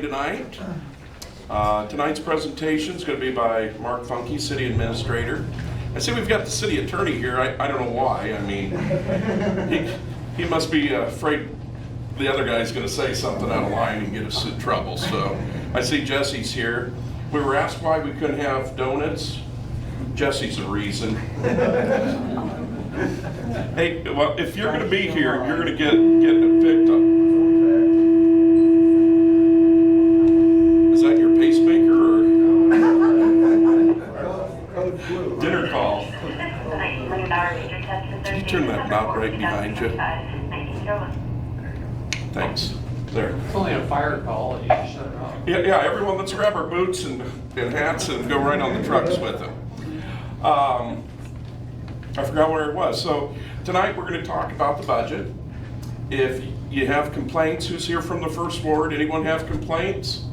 Tonight. Tonight's presentation is going to be by Mark Funky, City Administrator. I see we've got the City Attorney here. I don't know why. I mean, he must be afraid the other guy's going to say something out of line and get us in trouble. So I see Jesse's here. We were asked why we couldn't have donuts. Jesse's the reason. Hey, well, if you're going to be here, you're going to get picked up. Is that your pacemaker or dinner call? Can you turn that knob right behind you? Thanks. There. It's only a fire call and you can shut it off. Yeah, everyone, let's grab our boots and hats and go right on the trucks with them. I forgot where it was. So tonight we're going to talk about the budget. If you have complaints, who's here from the first ward? Anyone have complaints?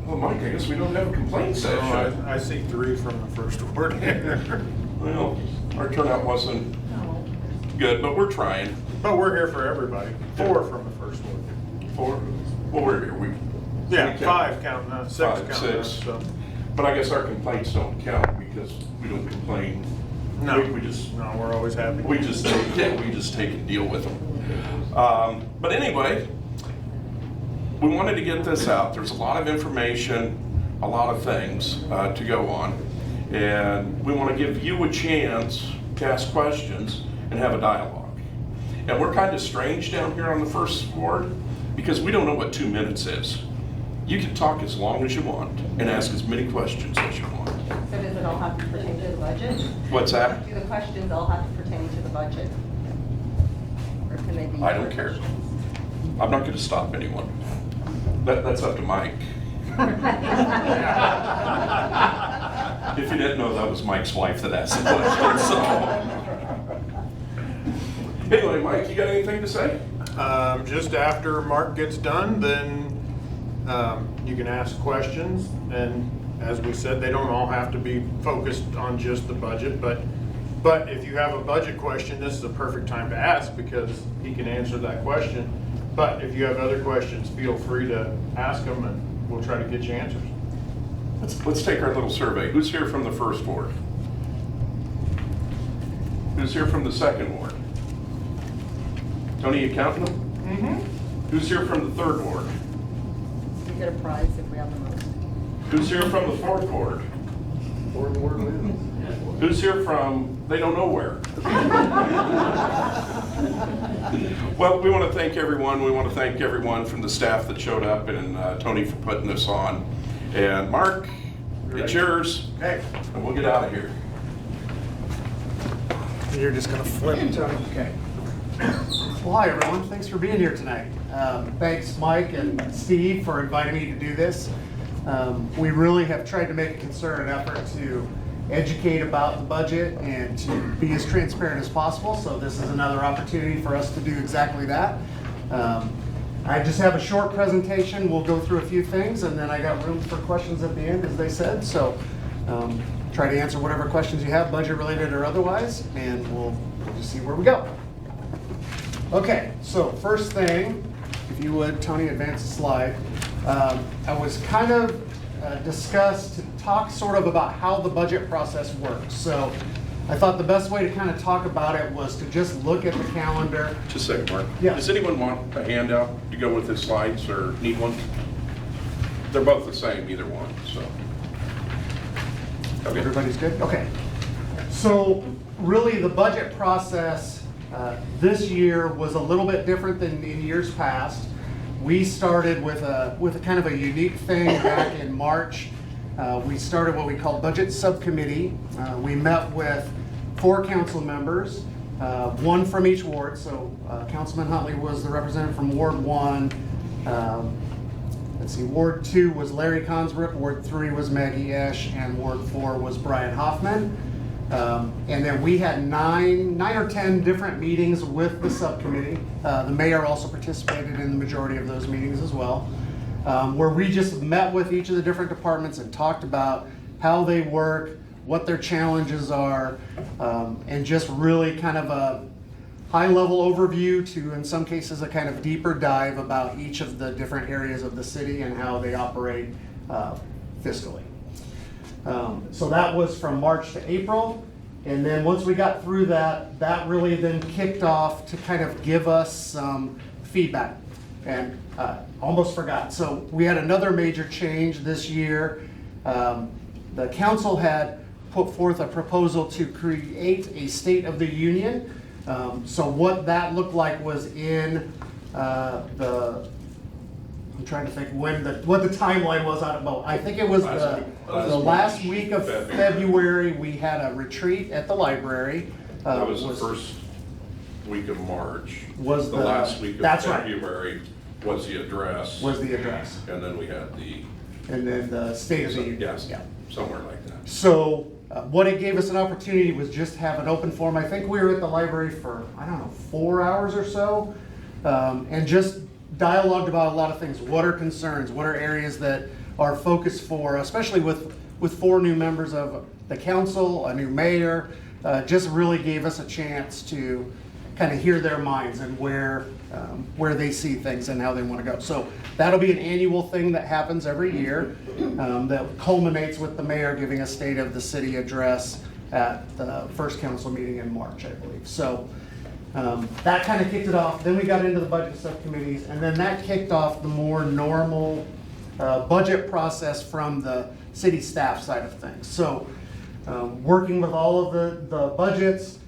Well, Mike, I guess we don't have a complaint session. No, I see 3 from the first ward here. Well, our turnout wasn't good, but we're trying. But we're here for everybody. 4 from the first ward. 4? Well, we're here. Yeah, we 5 counting us, 6 5, counting us. 6. So. But I guess our complaints don't count because we don't complain. No, we just we're always happy. we just take and deal with them. But anyway, we wanted to get this out. There's a lot of information, a lot of things to go on, and we want to give you a chance to ask questions and have a dialogue. And we're kind of strange down here on the first ward because we don't know what 2 minutes is. You can talk as long as you want and ask as many questions as you want. So does it all have to pertain to the budget? What's that? Do the questions all have to pertain to the budget? Or can they be? I don't care. I'm not going to stop anyone. That's up to Mike. If you didn't know, that was Mike's wife that asked the question. So. Anyway, Mike, you got anything to say? Just after Mark gets done, then you can ask questions. And as we said, they don't all have to be focused on just the budget. But if you have a budget question, this is a perfect time to ask because he can answer that question. But if you have other questions, feel free to ask them and we'll try to get you answers. Let's take our little survey. Who's here from the first ward? Who's here from the second ward? Tony, you counting them? Mm-hmm. Who's here from the third ward? We get a prize if we have the most. Who's here from the fourth ward? Fourth ward wins. Who's here from, they don't know where? Well, we want to thank everyone. We want to thank everyone from the staff that showed up and Tony for putting this on. And Mark, it's yours. Okay. And we'll get out of here. You're just going to flip it, Tony. Okay. Well, hi, everyone. Thanks for being here tonight. Thanks, Mike and Steve, for inviting me to do this. We really have tried to make a concerted effort to educate about the budget and to be as transparent as possible. So this is another opportunity for us to do exactly that. I just have a short presentation. We'll go through a few things, and then I got room for questions at the end, as they said. So try to answer whatever questions you have, budget related or otherwise, and we'll just see where we go. Okay, so first thing, if you would, Tony, advance the slide. I was kind of discussed to talk sort of about how the budget process works. So I thought the best way to kind of talk about it was to just look at the calendar. Just a second, Mark. Yeah. Does anyone want a handout to go with his slides or need one? They're both the same, either one, so. Okay. Everybody's good? Okay. So really the budget process this year was a little bit different than in years past. We started with a kind of a unique thing back in March. We started what we call budget subcommittee. We met with 4 council members, 1 from each ward. So Councilman Huntley was the representative from Ward 1. Let's see, Ward 2 was Larry Consbrook, Ward 3 was Maggie Esch, and Ward 4 was Brian Hoffman. And then we had 9 or 10 different meetings with the subcommittee. The mayor also participated in the majority of those meetings as well, where we just met with each of the different departments and talked about how they work, what their challenges are, and just really kind of high-level overview to, in some cases, a kind of deeper dive about each of the different areas of the city and how they operate fiscally. So that was from March to April. And then once we got through that, that really then kicked off to kind of give us some feedback. And almost forgot. So we had another major change this year. The council had put forth a proposal to create a State of the Union. So what that looked like was in I'm trying to think what the timeline was on it. Well, I think it was the last week of February. We had a retreat at the library. That was the first week of March. Was the last week of that's right. February was the address. Was the address. And then we had and then the State of the Union. Yes, Yeah. somewhere like that. So what it gave us an opportunity was just have an open forum. I think we were at the library for, I don't know, 4 hours or so, and just dialogued about a lot of things. What are concerns? What are areas that are focused for, especially with 4 new members of the council, a new mayor, just really gave us a chance to kind of hear their minds and where they see things and how they want to go. So that'll be an annual thing that happens every year that culminates with the mayor giving a State of the City address at the first council meeting in March, I believe. So that kind of kicked it off. Then we got into the budget subcommittees, and then that kicked off the more normal budget process from the city staff side of things. So working with all of the budgets,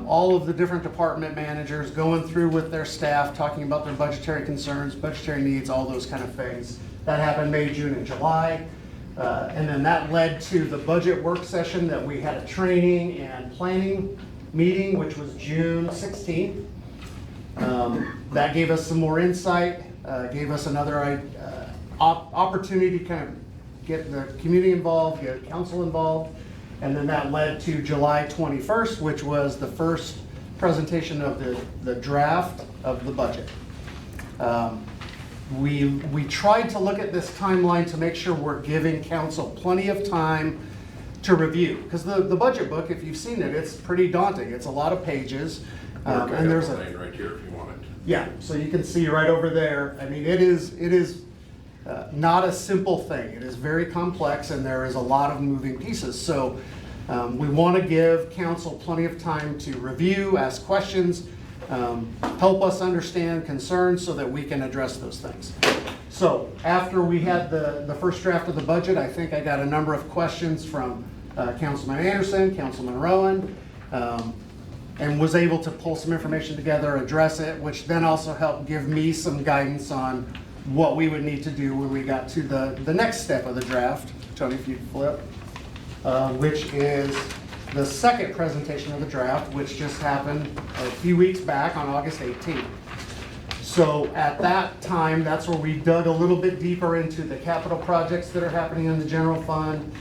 all of the different department managers, going through with their staff, talking about their budgetary concerns, budgetary needs, all those kind of things. That happened May, June, and July. And then that led to the budget work session that we had a training and planning meeting, which was June 16th. That gave us some more insight, gave us another opportunity to kind of get the community involved, get council involved. And then that led to July 21st, which was the first presentation of the draft of the budget. We tried to look at this timeline to make sure we're giving council plenty of time to review. Because the budget book, if you've seen it, it's pretty daunting. It's a lot of pages. And there's a lane right here if you want it. Yeah, so you can see right over there. I mean, it is not a simple thing. It is very complex, and there is a lot of moving pieces. So we want to give council plenty of time to review, ask questions, help us understand concerns so that we can address those things. So after we had the first draft of the budget, I think I got a number of questions from Councilman Anderson, Councilman Rowan, and was able to pull some information together, address it, which then also helped give me some guidance on what we would need to do when we got to the next step of the draft. Tony, if you flip, which is the second presentation of the draft, which just happened a few weeks back on August 18th. So at that time, that's where we dug a little bit deeper into the capital projects that are happening in the general fund.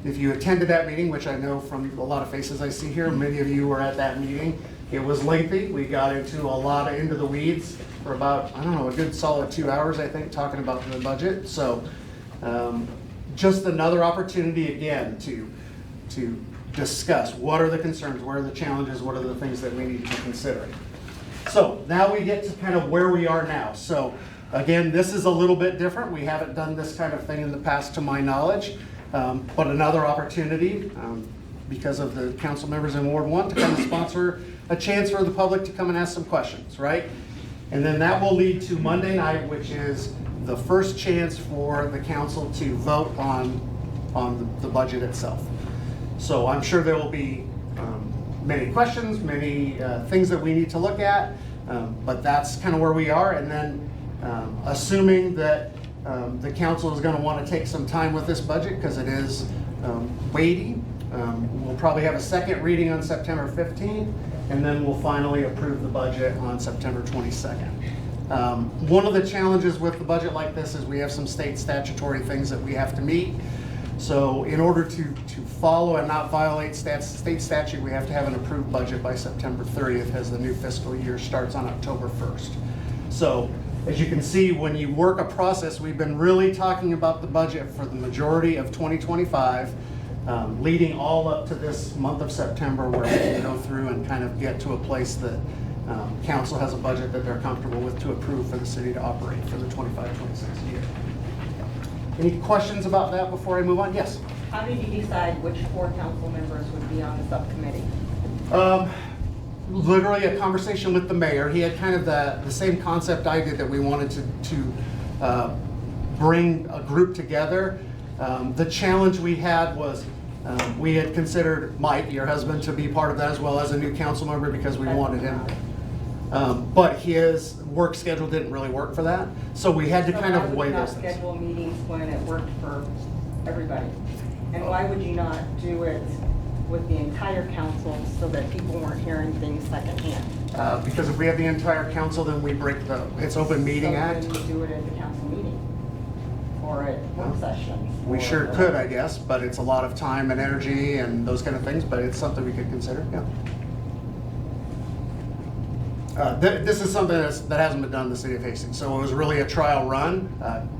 If you attended that meeting, which I know from a lot of faces I see here, many of you were at that meeting. It was lengthy. We got into the weeds for about, I don't know, a good solid 2 hours, I think, talking about the budget. So just another opportunity again to discuss what are the concerns, what are the challenges, what are the things that we need to consider. So now we get to kind of where we are now. So again, this is a little bit different. We haven't done this kind of thing in the past to my knowledge, but another opportunity because of the council members in Ward 1 to kind of sponsor a chance for the public to come and ask some questions, right? And then that will lead to Monday night, which is the first chance for the council to vote on the budget itself. So I'm sure there will be many questions, many things that we need to look at, but that's kind of where we are. And then assuming that the council is going to want to take some time with this budget because it is weighty, we'll probably have a second reading on September 15th, and then we'll finally approve the budget on September 22nd. One of the challenges with the budget like this is we have some state statutory things that we have to meet. So in order to follow and not violate state statute, we have to have an approved budget by September 30th as the new fiscal year starts on October 1st. So as you can see, when you work a process, we've been really talking about the budget for the majority of 2025. leading all up to this month of September, where we can go through and kind of get to a place that council has a budget that they're comfortable with to approve for the city to operate for the 25-26 year. Any questions about that before I move on? Yes? How did you decide which 4 council members would be on the subcommittee? Literally a conversation with the mayor. He had kind of the same concept I did, that we wanted to bring a group together. The challenge we had was we had considered Mike, your husband, to be part of that as well as a new council member because we wanted him. But his work schedule didn't really work for that. So we had to kind of weigh those So why would you not things. schedule meetings when it worked for everybody? And why would you not do it with the entire council so that people weren't hearing things secondhand? Because if we have the entire council, then we break it's Open Meeting Act. So then you do it at the council meeting or at work sessions? We or sure whatever. could, I guess, but it's a lot of time and energy and those kind of things, but it's something we could consider, yeah. This is something that hasn't been done in the city of Hastings, so it was really a trial run.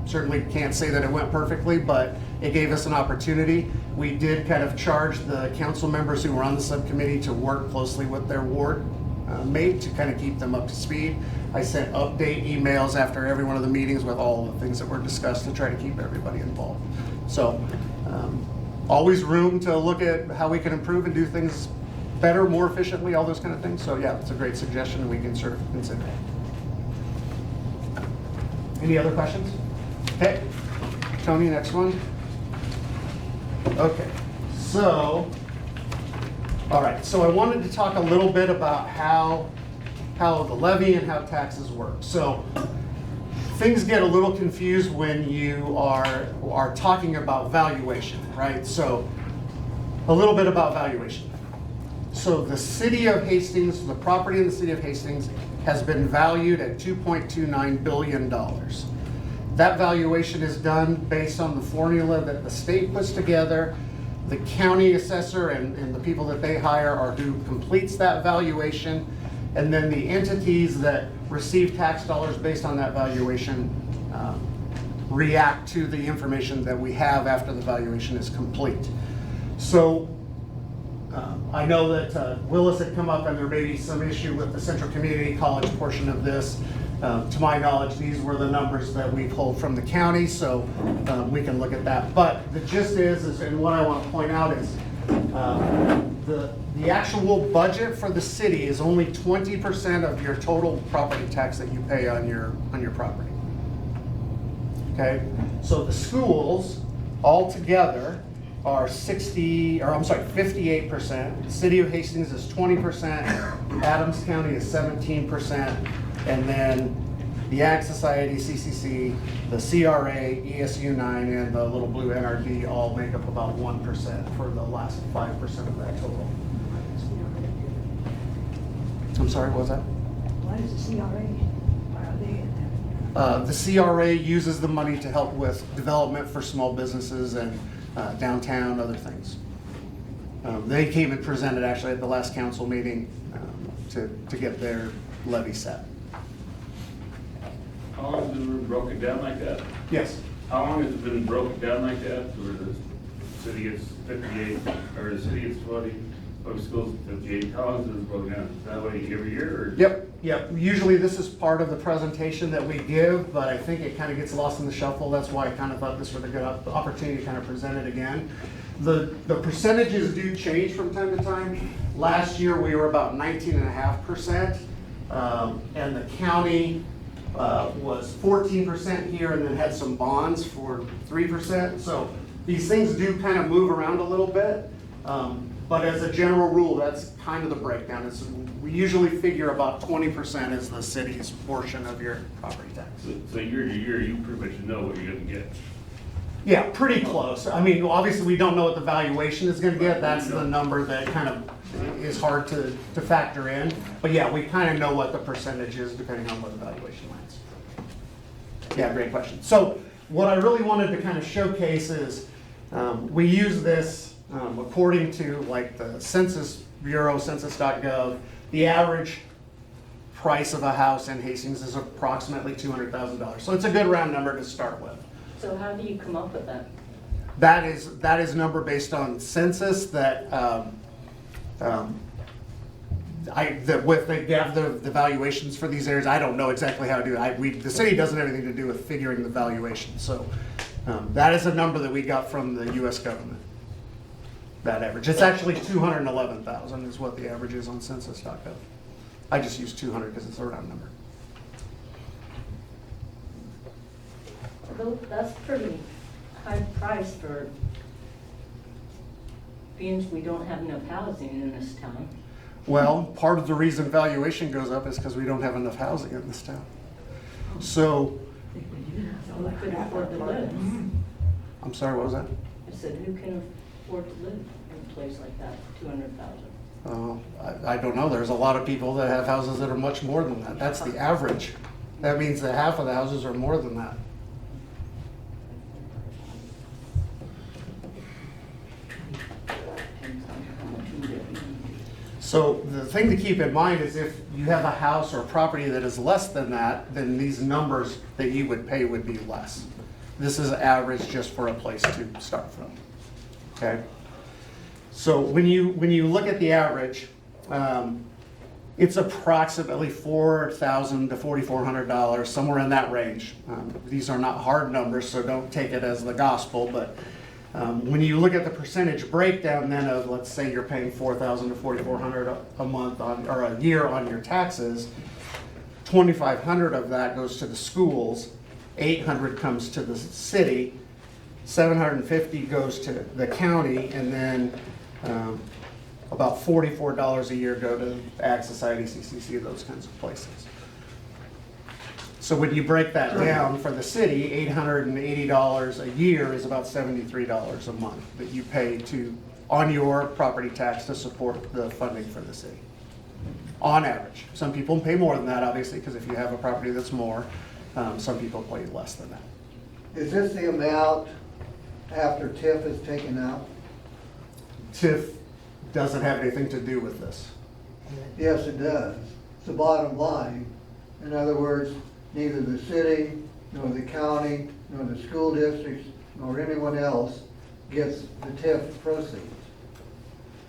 Certainly can't say that it went perfectly, but it gave us an opportunity. We did kind of charge the council members who were on the subcommittee to work closely with their ward mate to kind of keep them up to speed. I sent update emails after every one of the meetings with all the things that were discussed to try to keep everybody involved. So always room to look at how we can improve and do things better, more efficiently, all those kind of things. So yeah, it's a great suggestion and we can sort of consider it. Any other questions? Okay, Tony, next one. Okay, so, all right, so I wanted to talk a little bit about how the levy and how taxes work. So things get a little confused when you are talking about valuation, right? So a little bit about valuation. So the city of Hastings, the property in the city of Hastings has been valued at $2.29 billion. That valuation is done based on the formula that the state puts together. The county assessor and the people that they hire are who completes that valuation. And then the entities that receive tax dollars based on that valuation react to the information that we have after the valuation is complete. So I know that Willis had come up and there may be some issue with the Central Community College portion of this. To my knowledge, these were the numbers that we pulled from the county, so we can look at that. But the gist is, and what I want to point out is, the actual budget for the city is only 20% of your total property tax that you pay on your property. Okay, so the schools altogether are 58%. The city of Hastings is 20%. Adams County is 17%. And then the Ag Society, CCC, the CRA, ESU 9, and the Little Blue NRD all make up about 1% for the last 5% of that total. I'm sorry, what was that? Why does the CRA, why are they in there? The CRA uses the money to help with development for small businesses and downtown, other things. They came and presented actually at the last council meeting to get their levy set. How long has it been broken down like that? Yes. How long has it been broken down like that, where the city gets 58, or the city gets 20, public schools 58? How long has it been broken down? Is that way every year, or? Yep. Usually this is part of the presentation that we give, but I think it kind of gets lost in the shuffle. That's why I kind of thought this was a good opportunity to kind of present it again. The percentages do change from time to time. Last year we were about 19.5%, and the county was 14% here, and then had some bonds for 3%. So these things do kind of move around a little bit, but as a general rule, that's kind of the breakdown. We usually figure about 20% is the city's portion of your property tax. So year to year, you pretty much know what you're gonna get. Yeah, pretty close. I mean, obviously, we don't know what the valuation is gonna get. That's the number that kind of is hard to factor in. But yeah, we kind of know what the percentage is depending on what the valuation lands. Yeah, great question. So what I really wanted to kind of showcase is we use this according to like the Census Bureau, census.gov. The average price of a house in Hastings is approximately $200,000. So it's a good round number to start with. So how do you come up with that? That is a number based on census that, they have the valuations for these areas. I don't know exactly how to do it. The city doesn't have anything to do with figuring the valuation. So that is a number that we got from the US government, that average. It's actually 211,000 is what the average is on census.gov. I just use 200 because it's a round number. Although that's pretty high price for, being we don't have enough housing in this town. Well, part of the reason valuation goes up is because we don't have enough housing in this town. So, Who could afford to live? I'm sorry, what was that? I said, who can afford to live in a place like that, 200,000? I don't know. There's a lot of people that have houses that are much more than that. That's the average. That means that half of the houses are more than that. So the thing to keep in mind is if you have a house or a property that is less than that, then these numbers that you would pay would be less. This is average just for a place to start from, okay? So when you look at the average, it's approximately $4,000 to $4,400, somewhere in that range. These are not hard numbers, so don't take it as the gospel, but when you look at the percentage breakdown then of, let's say you're paying $4,000 to $4,400 a month or a year on your taxes, $2,500 of that goes to the schools, $800 comes to the city, $750 goes to the county, and then about $44 a year go to Ag Society, CCC, those kinds of places. So when you break that down for the city, $880 a year is about $73 a month that you pay on your property tax to support the funding for the city. On average. Some people pay more than that, obviously, because if you have a property that's more, some people pay less than that. Is this the amount after TIF is taken out? TIF doesn't have anything to do with this. Yes, it does. It's the bottom line. In other words, neither the city, nor the county, nor the school districts, nor anyone else gets the TIF proceeds.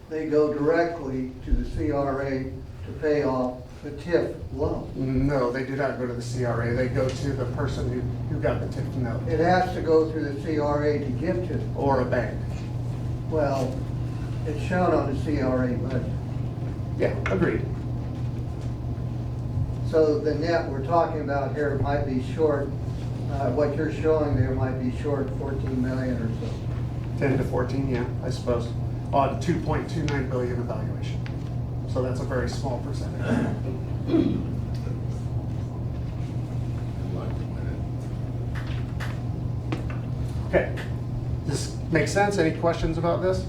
They go directly to the CRA to pay off the TIF loan. No, they do not go to the CRA. They go to the person who got the TIF note. It has to go through the CRA to get to, Or a bank. well, it's shown on the CRA budget. Yeah, agreed. So the net we're talking about here might be short, what you're showing there might be short 14 million or so. 10 to 14, yeah, I suppose, on 2.29 billion evaluation. So that's a very small percentage. Okay, this makes sense? Any questions about this?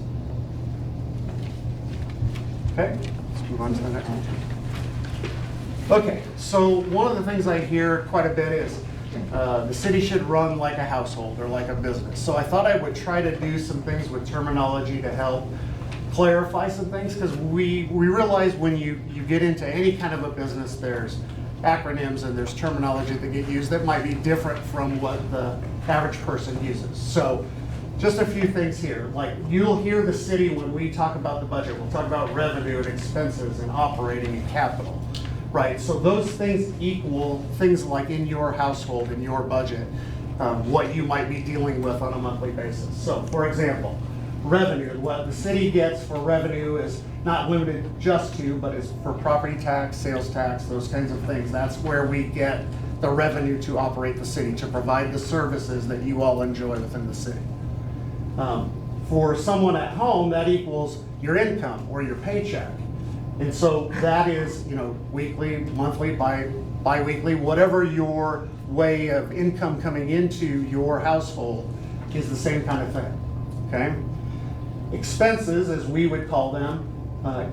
Okay, let's move on to the next one. Okay, so one of the things I hear quite a bit is the city should run like a household or like a business. So I thought I would try to do some things with terminology to help clarify some things, because we realize when you get into any kind of a business, there's acronyms and there's terminology that get used that might be different from what the average person uses. So just a few things here. Like, you'll hear the city when we talk about the budget, we'll talk about revenue and expenses and operating and capital. Right, so those things equal things like in your household, in your budget, what you might be dealing with on a monthly basis. So, for example, revenue, what the city gets for revenue is not limited just to, but is for property tax, sales tax, those kinds of things. That's where we get the revenue to operate the city, to provide the services that you all enjoy within the city. For someone at home, that equals your income or your paycheck. And so that is, weekly, monthly, bi-weekly, whatever your way of income coming into your household is the same kind of thing, okay? Expenses, as we would call them,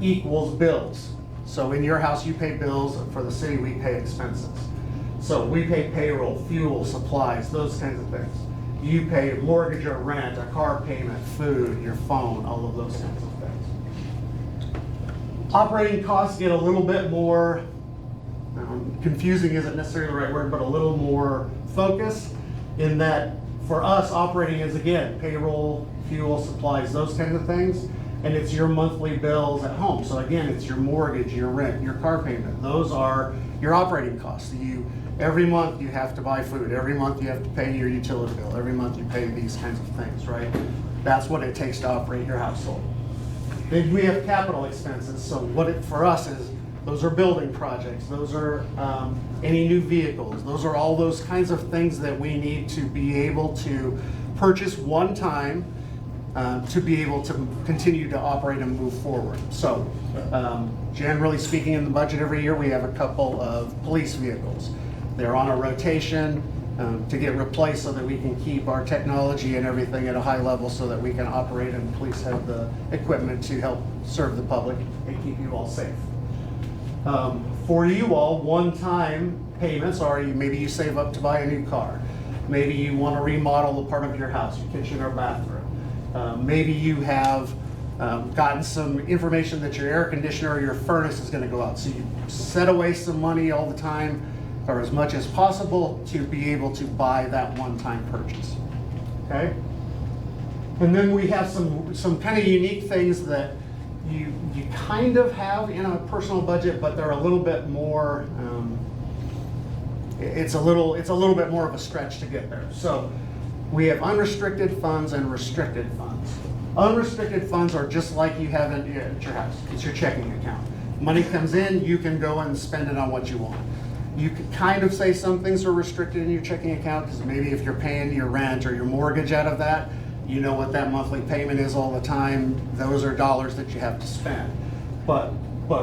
equals bills. So in your house, you pay bills. For the city, we pay expenses. So we pay payroll, fuel, supplies, those kinds of things. You pay mortgage or rent, a car payment, food, your phone, all of those kinds of things. Operating costs get a little bit more, confusing isn't necessarily the right word, but a little more focused in that For us, operating is, again, payroll, fuel, supplies, those kinds of things. And it's your monthly bills at home. So again, it's your mortgage, your rent, your car payment. Those are your operating costs. Every month you have to buy food. Every month you have to pay your utility bill. Every month you pay these kinds of things, right? That's what it takes to operate your household. Then we have capital expenses. So what it for us is, those are building projects. Those are any new vehicles. Those are all those kinds of things that we need to be able to purchase one time to be able to continue to operate and move forward. So generally speaking, in the budget every year, we have a couple of police vehicles. They're on a rotation to get replaced so that we can keep our technology and everything at a high level so that we can operate and police have the equipment to help serve the public and keep you all safe. For you all, one-time payments are maybe you save up to buy a new car. Maybe you want to remodel a part of your house, your kitchen or bathroom. Maybe you have gotten some information that your air conditioner or your furnace is going to go out. So you set away some money all the time, or as much as possible, to be able to buy that one-time purchase. Okay? And then we have some kind of unique things that you kind of have in a personal budget, but they're a little bit more, it's a little bit more of a stretch to get there. So we have unrestricted funds and restricted funds. Unrestricted funds are just like you have at your house. It's your checking account. Money comes in, you can go and spend it on what you want. You could kind of say some things are restricted in your checking account, because maybe if you're paying your rent or your mortgage out of that, you know what that monthly payment is all the time. Those are dollars that you have to spend. But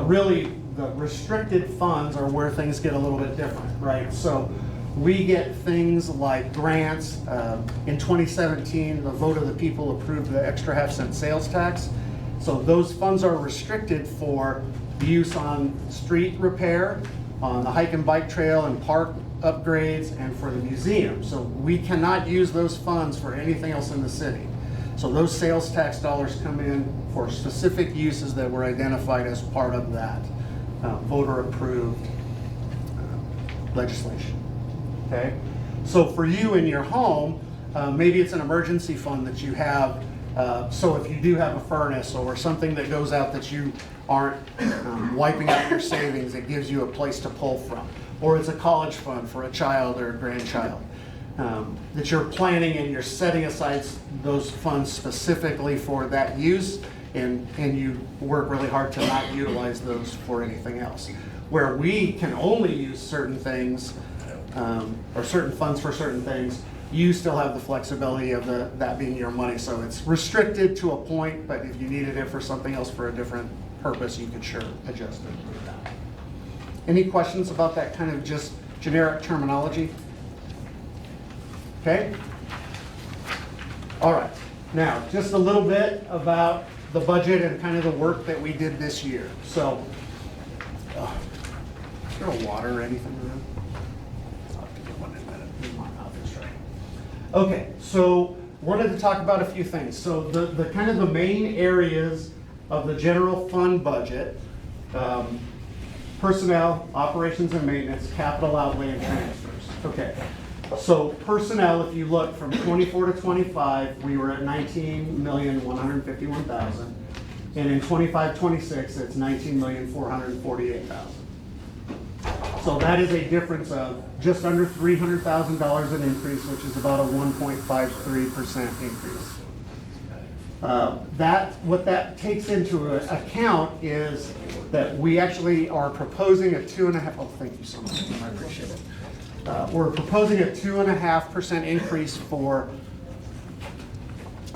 really, the restricted funds are where things get a little bit different, right? So we get things like grants. In 2017, the vote of the people approved the extra half-cent sales tax. So those funds are restricted for use on street repair, on the hike and bike trail and park upgrades, and for the museum. So we cannot use those funds for anything else in the city. So those sales tax dollars come in for specific uses that were identified as part of that voter-approved legislation. Okay? So for you in your home, maybe it's an emergency fund that you have. So if you do have a furnace or something that goes out that you aren't wiping out your savings, it gives you a place to pull from. Or it's a college fund for a child or a grandchild that you're planning, and you're setting aside those funds specifically for that use, and you work really hard to not utilize those for anything else. Where we can only use certain things or certain funds for certain things, you still have the flexibility of that being your money. So it's restricted to a point, but if you needed it for something else for a different purpose, you could sure adjust it with that. Any questions about that kind of just generic terminology? Okay? All right. Now, just a little bit about the budget and kind of the work that we did this year. So, is there a water or anything around? I'll have to get one in a minute. My mouth is dry. Okay, so wanted to talk about a few things. So the kind of the main areas of the general fund budget, personnel, operations and maintenance, capital outlay, and transfers. Okay, so personnel, if you look from 24 to 25, we were at 19,151,000, and in 25-26, it's 19,448,000. So that is a difference of just under $300,000 an increase, which is about a 1.53% increase. What that takes into account is that we actually are proposing a 2.5%. Oh, thank you so much. I appreciate it. We're proposing a 2.5% increase for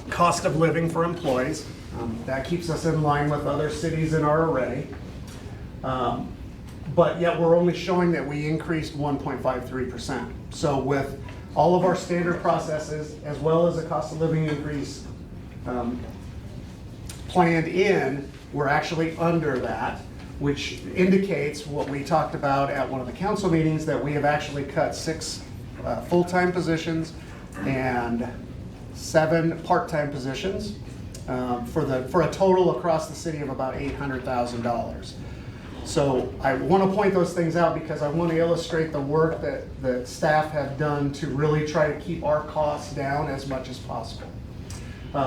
cost of living for employees. That keeps us in line with other cities in our array. But yet we're only showing that we increased 1.53%. So with all of our standard processes, as well as a cost of living increase planned in, we're actually under that, which indicates what we talked about at one of the council meetings, that we have actually cut 6 full-time positions and 7 part-time positions for a total across the city of about $800,000. So I want to point those things out because I want to illustrate the work that staff have done to really try to keep our costs down as much as possible.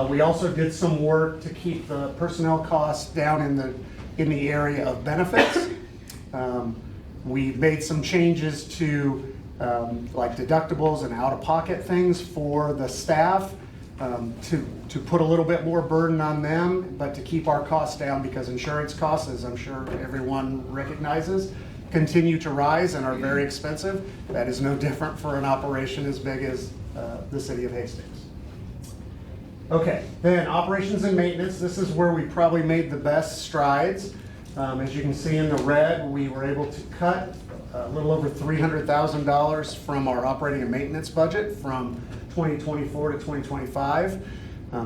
We also did some work to keep the personnel costs down in the area of benefits. We made some changes to like deductibles and out-of-pocket things for the staff to put a little bit more burden on them, but to keep our costs down because insurance costs, as I'm sure everyone recognizes, continue to rise and are very expensive. That is no different for an operation as big as the city of Hastings. Okay, then operations and maintenance. This is where we probably made the best strides. As you can see in the red, we were able to cut a little over $300,000 from our operating and maintenance budget from 2024 to 2025.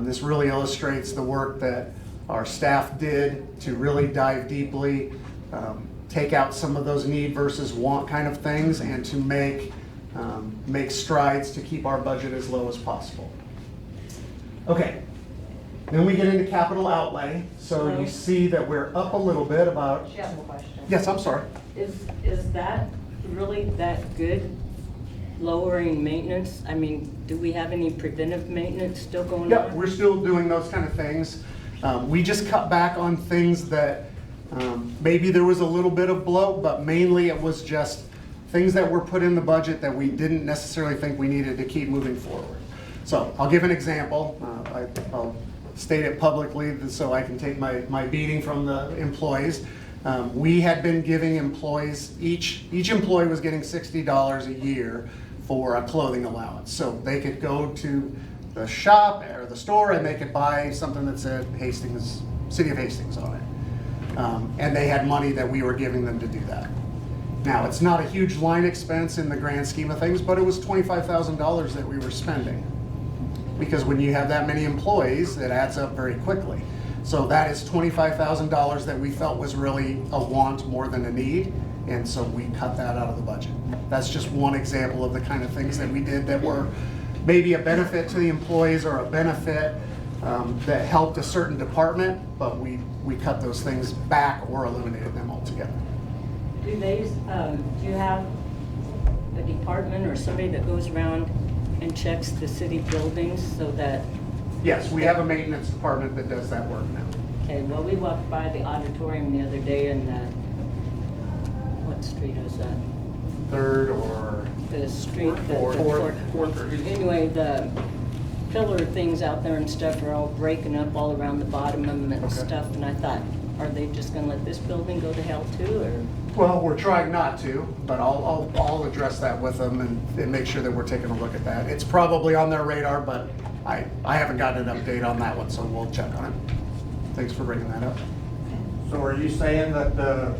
This really illustrates the work that our staff did to really dive deeply, take out some of those need versus want kind of things, and to make strides to keep our budget as low as possible. Okay, then we get into capital outlay. So you see that we're up a little bit about. She has a question. Yes, I'm sorry. Is that really that good, lowering maintenance? I mean, do we have any preventive maintenance still going on? Yeah, we're still doing those kind of things. We just cut back on things that maybe there was a little bit of bloat, but mainly it was just things that were put in the budget that we didn't necessarily think we needed to keep moving forward. So I'll give an example. I'll state it publicly so I can take my beating from the employees. We had been giving employees, each employee was getting $60 a year for a clothing allowance. So they could go to the shop or the store and they could buy something that said Hastings, City of Hastings on it. And they had money that we were giving them to do that. Now, it's not a huge line expense in the grand scheme of things, but it was $25,000 that we were spending. Because when you have that many employees, it adds up very quickly. So that is $25,000 that we felt was really a want more than a need, and so we cut that out of the budget. That's just one example of the kind of things that we did that were maybe a benefit to the employees or a benefit that helped a certain department, but we cut those things back or eliminated them altogether. Do you have a department or somebody that goes around and checks the city buildings so that? Yes, we have a maintenance department that does that work now. Okay, well, we walked by the auditorium the other day and what street is that? Third or The street. fourth. Anyway, the pillar things out there and stuff are all breaking up all around the bottom of them and Okay. stuff, and I thought, are they just gonna let this building go to hell too, or? Well, we're trying not to, but I'll address that with them and make sure that we're taking a look at that. It's probably on their radar, but I haven't gotten an update on that one, so we'll check on it. Thanks for bringing that up. So are you saying that the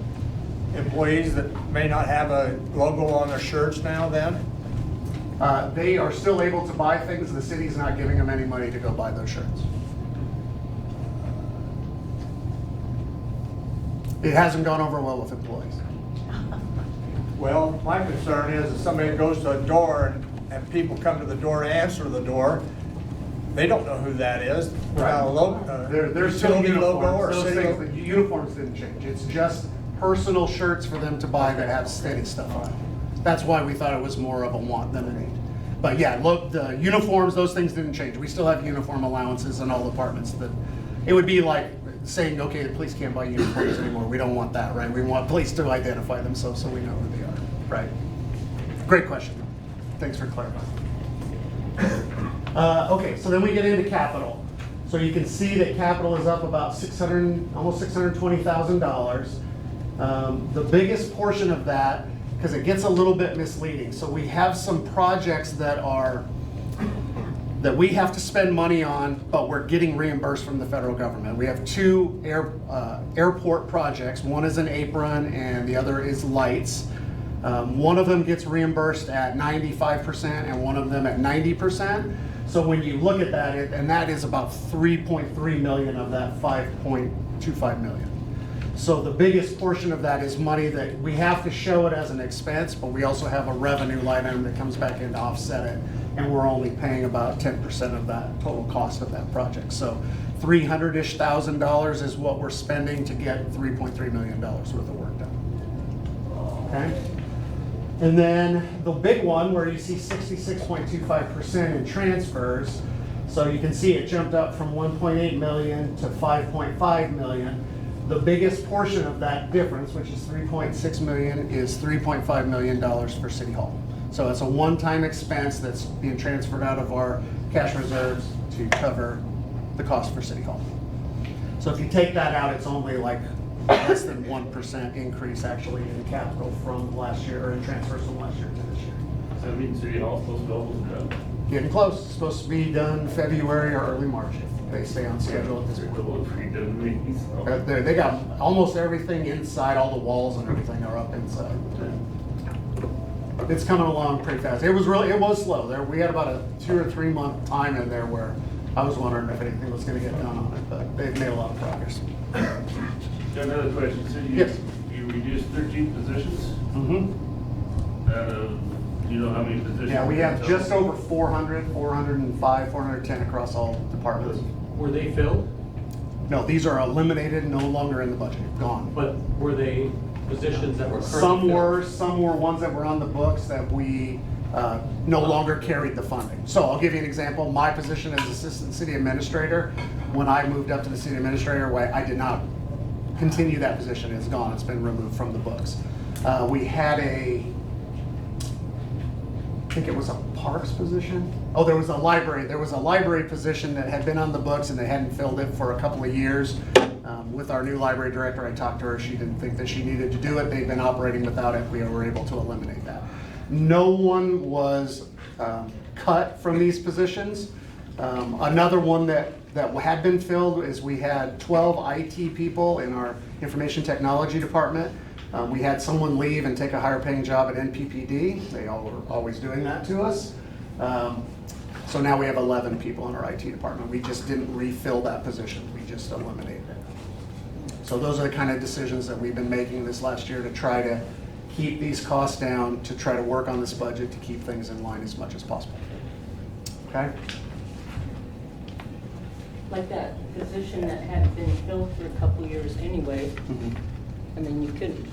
employees that may not have a logo on their shirts now then? They are still able to buy things. The city's not giving them any money to go buy those shirts. It hasn't gone over well with employees. Well, my concern is if somebody goes to a door and people come to the door to answer the door, they don't know who that is. There's still utility logo or uniforms. Those city things, logo. the uniforms didn't change. It's just personal shirts for them to buy that have steady stuff on it. That's why we thought it was more of a want than a need. But yeah, look, the uniforms, those things didn't change. We still have uniform allowances in all departments. It would be like saying, okay, the police can't buy uniforms anymore. We don't want that, right? We want police to identify themselves so we know who they are, right? Great question. Thanks for clarifying. Okay, so then we get into capital. So you can see that capital is up about almost $620,000. The biggest portion of that, because it gets a little bit misleading. So we have some projects that we have to spend money on, but we're getting reimbursed from the federal government. We have two airport projects. One is an apron and the other is lights. One of them gets reimbursed at 95% and one of them at 90%. So when you look at that, and that is about 3.3 million of that 5.25 million. So the biggest portion of that is money that we have to show it as an expense, but we also have a revenue line item that comes back in to offset it. And we're only paying about 10% of that total cost of that project. So $300-ish thousand is what we're spending to get $3.3 million worth of work done. Okay? And then the big one where you see 66.25% in transfers. So you can see it jumped up from 1.8 million to 5.5 million. The biggest portion of that difference, which is 3.6 million, is $3.5 million for City Hall. So it's a one-time expense that's being transferred out of our cash reserves to cover the cost for City Hall. So if you take that out, it's only like less than 1% increase actually in capital from last year, or in transfers from last year to this year. Does that mean City Hall's supposed to be almost done? Getting close. It's supposed to be done February or early March if they stay on schedule at this It point. looks pretty done to me, so. They got almost everything inside, all the walls and everything are up inside. It's coming along pretty fast. It was slow. We had about a 2 or 3 month time in there where I was wondering if anything was gonna get done on it, but they've made a lot of progress. Got another question. So Yes. you reduced 13 positions? Mm-hmm. Do you know how many positions? Yeah, we have just over 400, 405, 410 across all departments. Were they filled? No, these are eliminated, no longer in the budget, gone. But were they positions that were currently filled? Some were ones that were on the books that we no longer carried the funding. So I'll give you an example. My position as Assistant City Administrator, when I moved up to the City Administrator, I did not continue that position. It's gone. It's been removed from the books. We had I think it was a parks position. Oh, there was a library position that had been on the books and they hadn't filled it for a couple of years. With our new library director, I talked to her, she didn't think that she needed to do it. They've been operating without it. We were able to eliminate that. No one was cut from these positions. Another one that had been filled is we had 12 IT people in our information technology department. We had someone leave and take a higher paying job at NPPD. They all were always doing that to us. So now we have 11 people in our IT department. We just didn't refill that position. We just eliminated it. So those are the kind of decisions that we've been making this last year to try to keep these costs down, to try to work on this budget to keep things in line as much as possible. Okay? Like that position that had been filled for a couple of years anyway, I mean, you couldn't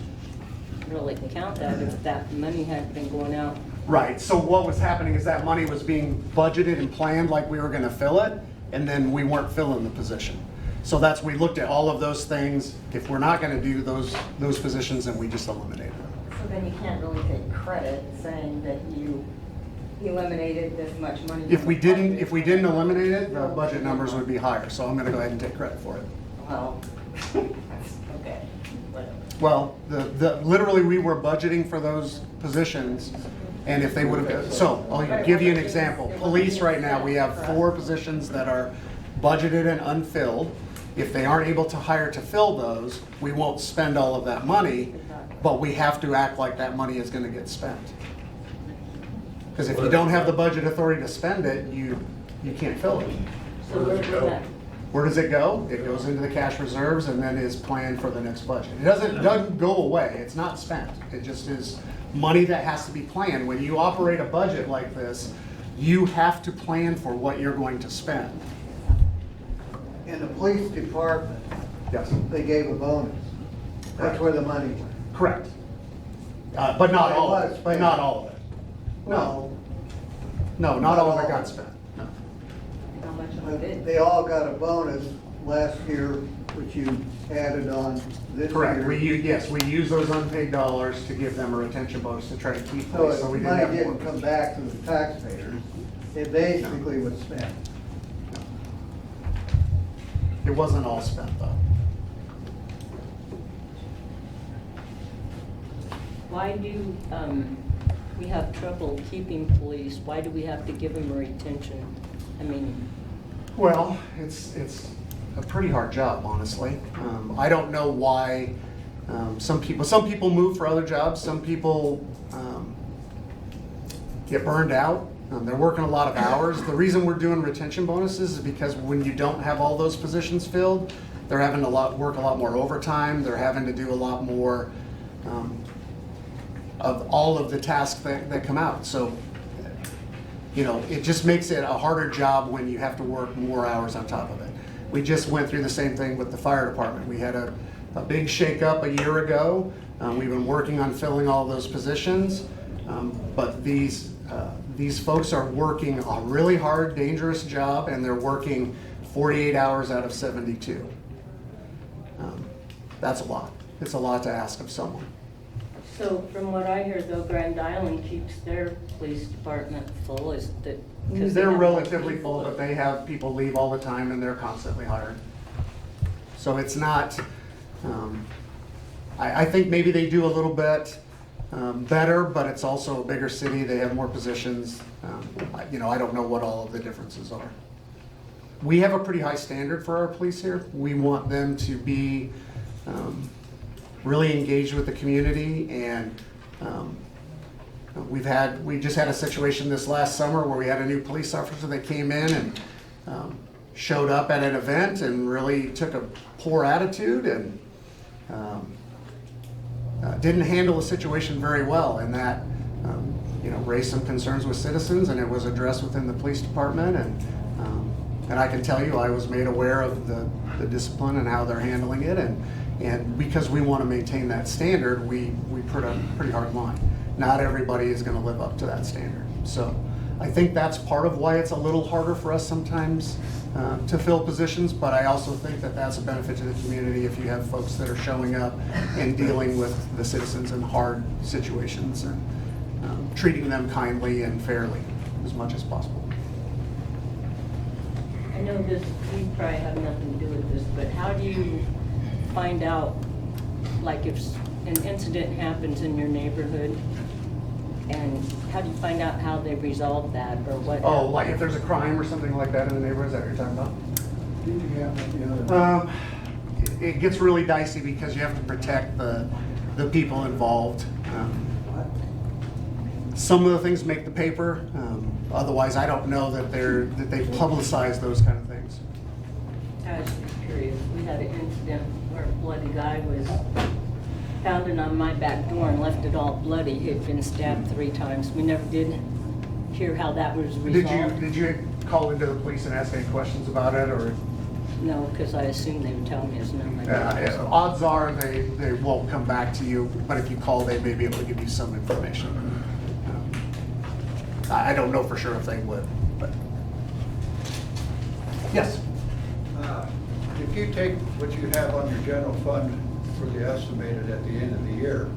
really count that if that money had been going out. Right, so what was happening is that money was being budgeted and planned like we were gonna fill it, and then we weren't filling the position. So we looked at all of those things. If we're not gonna do those positions, then we just eliminated them. So then you can't really take credit saying that you eliminated this much money. If we didn't eliminate it, the budget numbers would be higher, so I'm gonna go ahead and take credit for it. Well, okay, whatever. Well, literally, we were budgeting for those positions, and if they would have, so I'll give you an example. Police right now, we have 4 positions that are budgeted and unfilled. If they aren't able to hire to fill those, we won't spend all of that money, but we have to act like that money is gonna get spent. Because if you don't have the budget authority to spend it, you can't fill it. So where does that? Where does it go? It goes into the cash reserves and then is planned for the next budget. It doesn't go away. It's not spent. It just is money that has to be planned. When you operate a budget like this, you have to plan for what you're going to spend. In the police department, Yes. they gave a bonus. That's where the money went. Correct. But not all of it. But not all of it. No, No, not all of it got spent. No. How much of but it? they all got a bonus last year, which you added on this year. Correct. We use those unpaid dollars to give them a retention bonus to try to keep So police. if So we money didn't have more. didn't come back to the taxpayers, it basically was spent. It wasn't all spent though. Why do we have trouble keeping police? Why do we have to give them a retention? I mean, Well, it's a pretty hard job, honestly. I don't know why some people move for other jobs. Some people get burned out. They're working a lot of hours. The reason we're doing retention bonuses is because when you don't have all those positions filled, They're having to work a lot more overtime. They're having to do a lot more of all of the tasks that come out. So, you know, it just makes it a harder job when you have to work more hours on top of it. We just went through the same thing with the fire department. We had a big shakeup a year ago. We've been working on filling all those positions, but these folks are working a really hard, dangerous job, and they're working 48 hours out of 72. That's a lot. It's a lot to ask of someone. So from what I hear though, Grand Island keeps their police department full, is that? 'cause they They're have relatively people. full, but they have people leave all the time and they're constantly hired. So it's not, I think maybe they do a little bit better, but it's also a bigger city. They have more positions. You know, I don't know what all of the differences are. We have a pretty high standard for our police here. We want them to be really engaged with the community, and we just had a situation this last summer where we had a new police officer that came in and showed up at an event and really took a poor attitude and didn't handle the situation very well, and that you know, raised some concerns with citizens, and it was addressed within the police department, and I can tell you I was made aware of the discipline and how they're handling it, and because we want to maintain that standard, we put a pretty hard line. Not everybody is going to live up to that standard. So I think that's part of why it's a little harder for us sometimes to fill positions, but I also think that that's a benefit to the community if you have folks that are showing up and dealing with the citizens in hard situations and treating them kindly and fairly as much as possible. I know this, you probably have nothing to do with this, but how do you find out, like if an incident happens in your neighborhood, and how do you find out how they resolve that, or what? Oh, like if there's a crime or something like that in the neighborhood, is that what you're talking about? It gets really dicey because you have to protect the people involved. Some of the things make the paper. Otherwise, I don't know that they publicize those kind of things. I was just curious. We had an incident where a bloody guy was found it on my back door and left it all bloody. He'd been stabbed 3 times. We never did hear how that was resolved. Did you call into the police and ask any questions about it, or? No, because I assumed they would tell me it's none of my business. Odds are they won't come back to you, but if you call, they may be able to give you some information. I don't know for sure if they would, but. Yes? If you take what you have on your general fund for the estimated at the end of the year,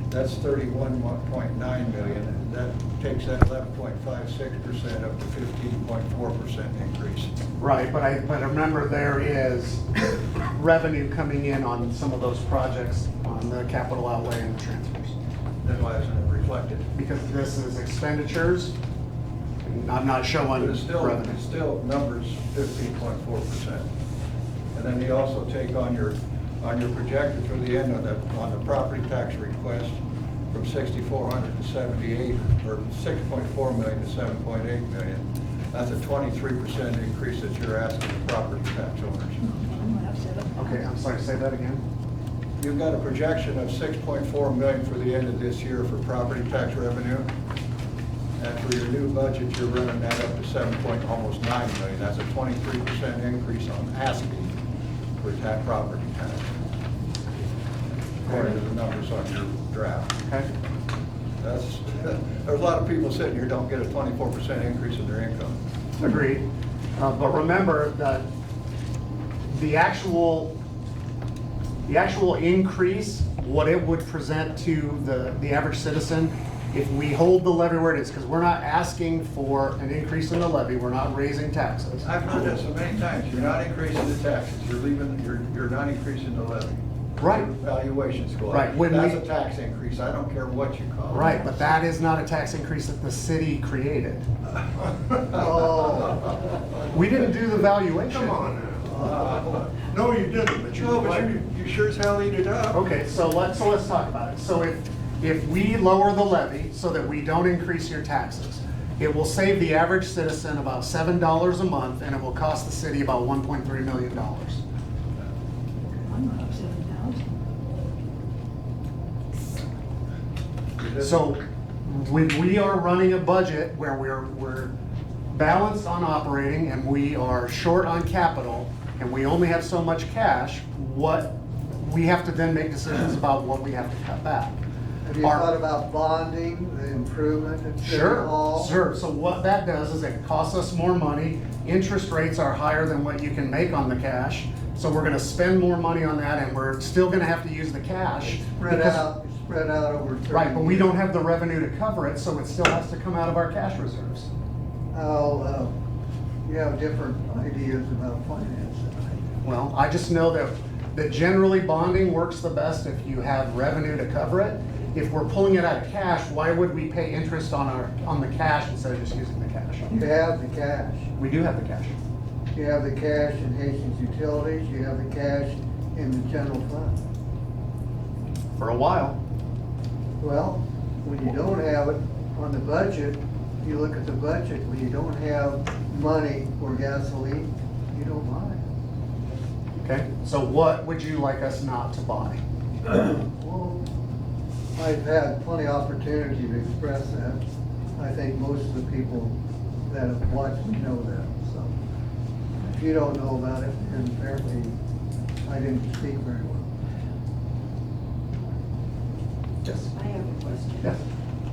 that's 31.9 million, and that takes that 11.56% up to 15.4% increase. Right, but remember there is revenue coming in on some of those projects on the capital outlay and the transfers. Then why isn't it reflected? Because this is expenditures, and I'm not showing But it's revenue. still numbers 15.4%. And then you also take on your projected for the end on the property tax request from 6,400 to 78, or 6.4 million to 7.8 million. That's a 23% increase that you're asking the property tax owners. Okay, I'm sorry, say that again? You've got a projection of 6.4 million for the end of this year for property tax revenue. And for your new budget, you're running that up to almost 9 million. That's a 23% increase on asking for property tax, according to the numbers on your draft. Okay. There's a lot of people sitting here don't get a 24% increase in their income. Agreed. But remember that the actual increase, what it would present to the average citizen, if we hold the levy where it is, because we're not asking for an increase in the levy, we're not raising taxes. I've heard that so many times. You're not increasing the taxes. You're not increasing the levy. Right. Valuations go up. Right. That's a tax increase. I don't care what you call it. Right, but that is not a tax increase that the city created. Oh. We didn't do the valuation. Come on now. No, you didn't, but you sure as hell eat it up. Okay, so let's talk about it. So if we lower the levy so that we don't increase your taxes, it will save the average citizen about $7 a month, and it will cost the city about $1.3 million. So we are running a budget where we're balanced on operating and we are short on capital and we only have so much cash, we have to then make decisions about what we have to cut back. Have you thought about bonding, the improvement at City Hall? Sure. So what that does is it costs us more money. Interest rates are higher than what you can make on the cash. So we're gonna spend more money on that and we're still gonna have to use the cash. Spread because- out over 30 Right, but we years. don't have the revenue to cover it, so it still has to come out of our cash reserves. Oh, you have different ideas about finance than I do. Well, I just know that generally bonding works the best if you have revenue to cover it. If we're pulling it out of cash, why would we pay interest on the cash instead of just using the cash? You have the cash. We do have the cash. You have the cash in Hastings Utilities, you have the cash in the general fund. For a while. Well, when you don't have it on the budget, you look at the budget, when you don't have money for gasoline, you don't buy it. Okay, so what would you like us not to buy? Well, I've had plenty of opportunity to express that. I think most of the people that have watched me know that, so. If you don't know about it, then apparently I didn't speak very well. Yes. I have a question. Yes.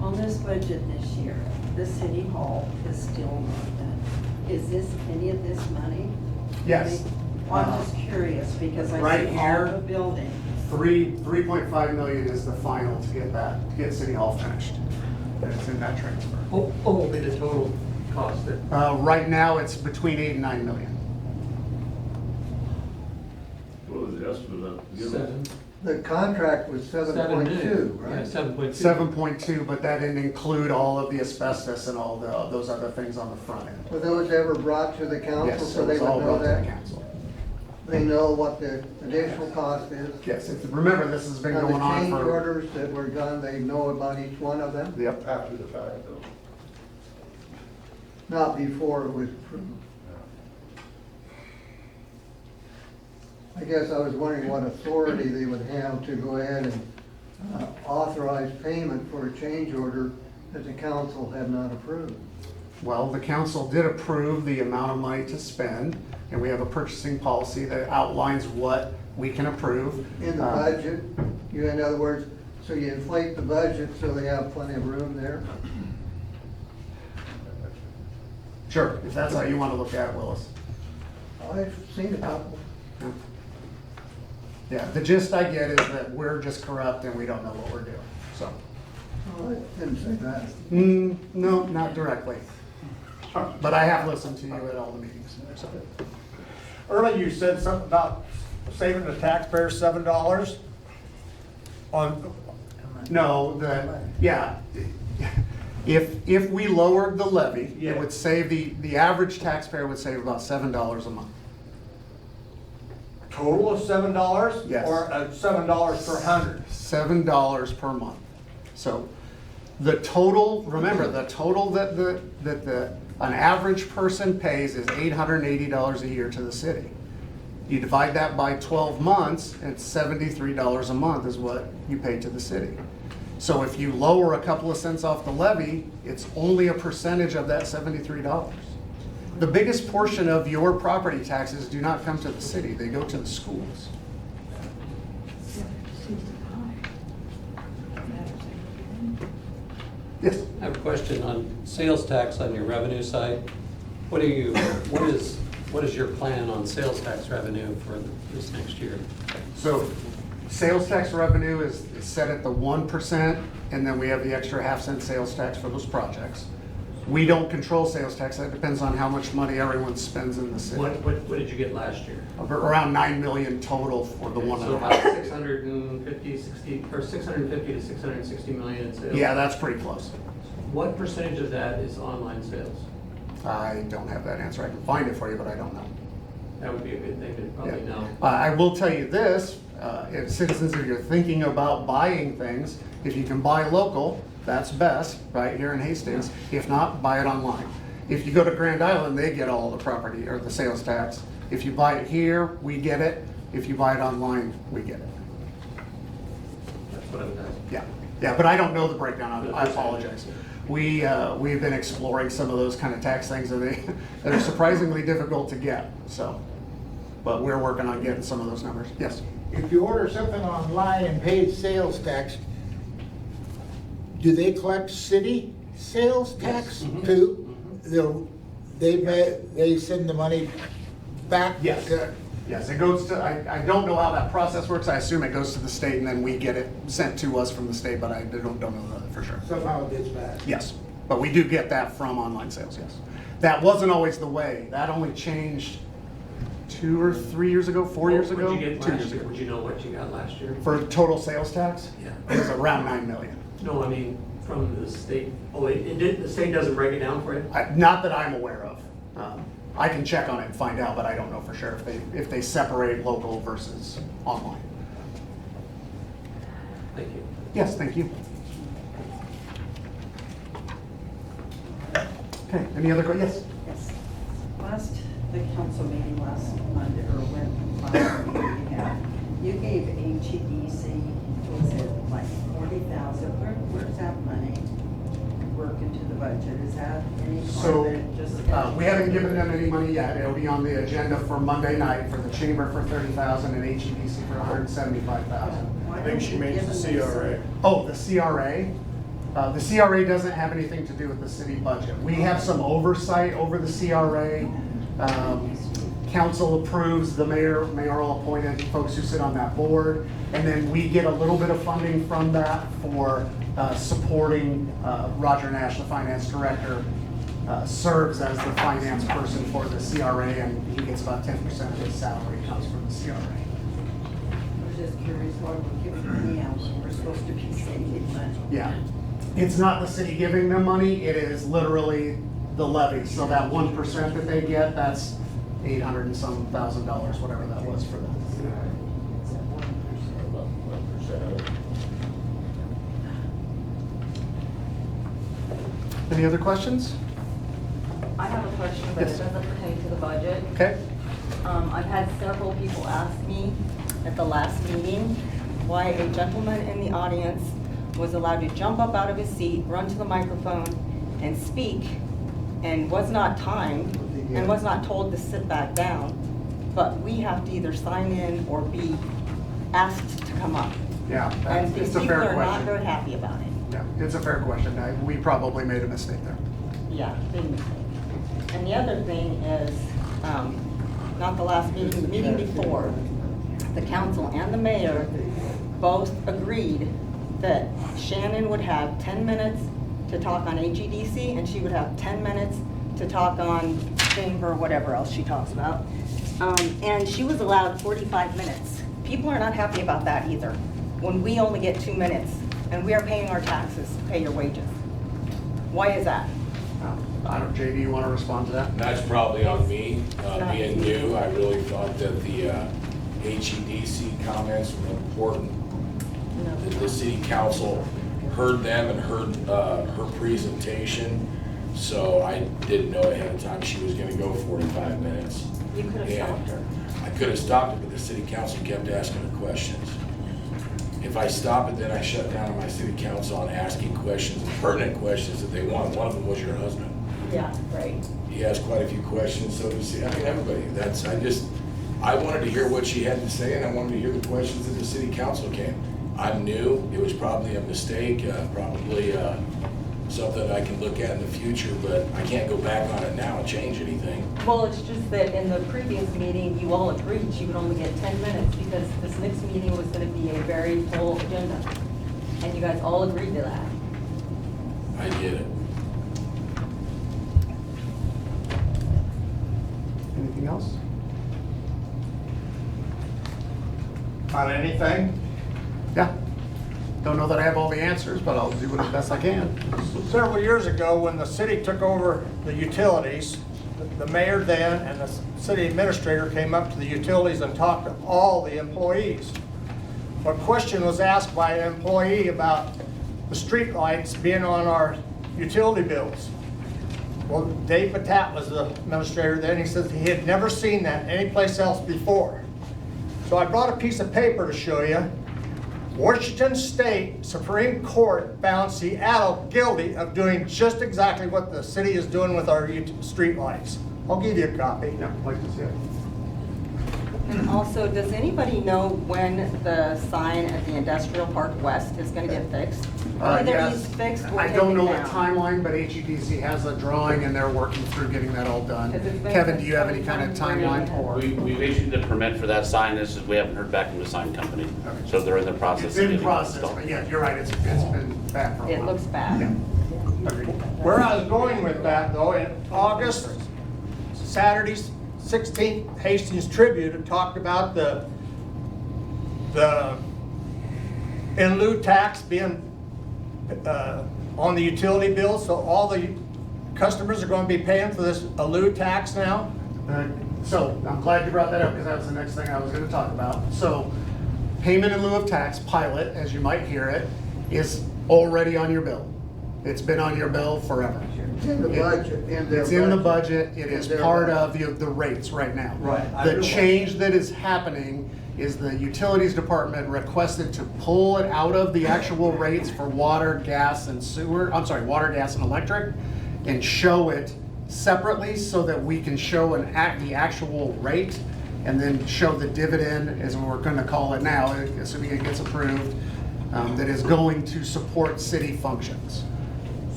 On this budget this year, the city hall is still not done. Is this, any of this money? Yes. Well, I'm just curious because I Right see here. all the building. 3.5 million is the final to get City Hall finished. And it's in that transfer. What will be the total cost there? Right now, it's between 8 and 9 million. What was the estimate of? Seven. The contract was 7.2, Yeah, right? 7.2. 7.2, but that didn't include all of the asbestos and all those other things on the front end. Were those ever brought to the council Yes, so it they was would all know brought to the that? council. They know what the additional cost is? Yes, remember, this has been And going the on change for. orders that were done, they know about each one of them? Yep. After the fact, though. Not before it was approved. I guess I was wondering what authority they would have to go ahead and authorize payment for a change order that the council had not approved. Well, the council did approve the amount of money to spend, and we have a purchasing policy that outlines what we can approve. In the budget, in other words, so you inflate the budget so they have plenty of room there? Sure, if that's how you want to look at it, Willis. I've seen a couple. Yeah, the gist I get is that we're just corrupt and we don't know what we're doing, so. Oh, I didn't say that. No, not directly. But I have listened to you at all the meetings, so. Earlier you said something about saving the taxpayers $7 on, No, if we lowered the levy, it would save, the average taxpayer would save about $7 a month. total of $7? Yes. Or $7 per hundred? $7 per month. So the total, remember, the total that an average person pays is $880 a year to the city. You divide that by 12 months, it's $73 a month is what you pay to the city. So if you lower a couple of cents off the levy, it's only a percentage of that $73. The biggest portion of your property taxes do not come to the city, they go to the schools. Yes? I have a question on sales tax on your revenue side. What is your plan on sales tax revenue for this next year? So sales tax revenue is set at the 1%, and then we have the extra half-cent sales tax for those projects. We don't control sales tax, that depends on how much money everyone spends in the city. What did you get last year? Around 9 million total for the one So and a about half. 650 to 660 million in sales? Yeah, that's pretty close. What percentage of that is online sales? I don't have that answer, I can find it for you, but I don't know. That would be a good thing to probably Yeah. know. I will tell you this, if citizens, if you're thinking about buying things, if you can buy local, that's best, right here in Hastings. If not, buy it online. If you go to Grand Island, they get all the property or the sales tax. If you buy it here, we get it. If you buy it online, we get it. That's what I'm asking. Yeah, but I don't know the breakdown, I apologize. We've been exploring some of those kind of tax things, and they're surprisingly difficult to get, so. But we're working on getting some of those numbers, yes. If you order something online and pay sales tax, do they collect city sales tax too? They send the money back? Yes. Yes, it goes to, I don't know how that process works. I assume it goes to the state and then we get it sent to us from the state, but I don't know that for sure. Somehow it gets back. Yes, but we do get that from online sales, yes. That wasn't always the way. That only changed 2 or 3 years ago, 4 years ago? What did you get 2 last years year? ago. Would you know what you got last year? For total sales tax? Yeah. It was around 9 million. No, I mean, from the state. Oh, the state doesn't break it down for you? Not that I'm aware of. I can check on it and find out, but I don't know for sure if they separate local versus online. Thank you. Yes, thank you. Okay, any other questions? Yes. Yes. The council meeting last Monday, or last meeting we had, you gave HEDC, was it like 40,000? Where's that money work into the budget? Is that any part So, of it? Just we haven't given them any money yet. It'll be on the agenda for Monday night for the chamber for 30,000 and HEDC for 175,000. Why I think she don't you means give the them CRA. Oh, the CRA? The CRA doesn't have anything to do with the city budget. We have some oversight over the CRA. Council approves the mayoral appointed folks who sit on that board. And then we get a little bit of funding from that for supporting Roger Nash, the finance director, serves as the finance person for the CRA, and he gets about 10% of his salary comes from the CRA. I was just curious why we're giving money out when we're supposed to be saving money. Yeah. It's not the city giving them money, it is literally the levy. So that 1% that they get, that's 800 and some thousand dollars, whatever that was for them. Any other questions? I have a question, but Yes. it doesn't pertain to the budget. Okay. I've had several people ask me at the last meeting why a gentleman in the audience was allowed to jump up out of his seat, run to the microphone, and speak, and was not timed, and was not told to sit back down. But we have to either sign in or be asked to come up. Yeah, And these it's a people fair are not question. very happy about it. Yeah, it's a fair question. We probably made a mistake there. Yeah, big mistake. And the other thing is, not the last meeting, the meeting before, the council and the mayor both agreed that Shannon would have 10 minutes to talk on HEDC, and she would have 10 minutes to talk on chamber or whatever else she talks about. And she was allowed 45 minutes. People are not happy about that either, when we only get 2 minutes, and we are paying our taxes to pay your wages. Why is that? I don't, JD, you want to respond to that? That's probably on me, Not being you. new. I really thought that the HEDC comments were important. That the city council heard them and heard her presentation. So I didn't know ahead of time she was gonna go 45 minutes. You could have stopped her. I could have stopped it, but the city council kept asking her questions. If I stop it, then I shut down on my city council on asking questions, pertinent questions that they want. One of them was your husband. Yeah, right. He asked quite a few questions, so to see, I mean, everybody, I wanted to hear what she had to say, and I wanted to hear the questions that the city council came. I'm new, it was probably a mistake, probably something I can look at in the future, but I can't go back on it now and change anything. Well, it's just that in the previous meeting, you all agreed she would only get 10 minutes because this next meeting was going to be a very full agenda. And you guys all agreed to that. I get it. Anything else? On anything? Yeah. Don't know that I have all the answers, but I'll do it as best I can. Several years ago, when the city took over the utilities, the mayor then and the city administrator came up to the utilities and talked to all the employees. A question was asked by an employee about the street lights being on our utility bills. Well, Dave Patat was the administrator then. He says he had never seen that anyplace else before. So I brought a piece of paper to show you. Washington State Supreme Court found Seattle guilty of doing just exactly what the city is doing with our street lights. I'll give you a copy. Yeah, I'd like to see it. Also, does anybody know when the sign at the Industrial Park West is gonna get fixed? Whether Yes. he's fixed or I don't know the taken down. timeline, but HEDC has a drawing and they're working through getting that all done. Because it's been Kevin, do you have any kind of sometime timeline or? We've issued the permit for that sign, we haven't heard back from the sign company, so they're in the process. It's of in getting it process, installed. but yeah, you're right, it's been bad for a while. It looks bad. Yeah. Agreed. Where I was going with that though, in August, Saturday's 16th Hastings Tribune, it talked about the in lieu tax being on the utility bill, so all the customers are going to be paying for this in lieu tax now. So I'm glad you brought that up because that was the next thing I was going to talk about. So payment in lieu of tax pilot, as you might hear it, is already on your bill. It's been on your bill forever. It's in the budget. It's in the budget. It is part of the rates right now. Right. The change that is happening is the utilities department requested to pull it out of the actual rates for water, gas, and sewer, I'm sorry, water, gas, and electric, and show it separately so that we can show the actual rate and then show the dividend, as we're gonna call it now, assuming it gets approved, that is going to support city functions.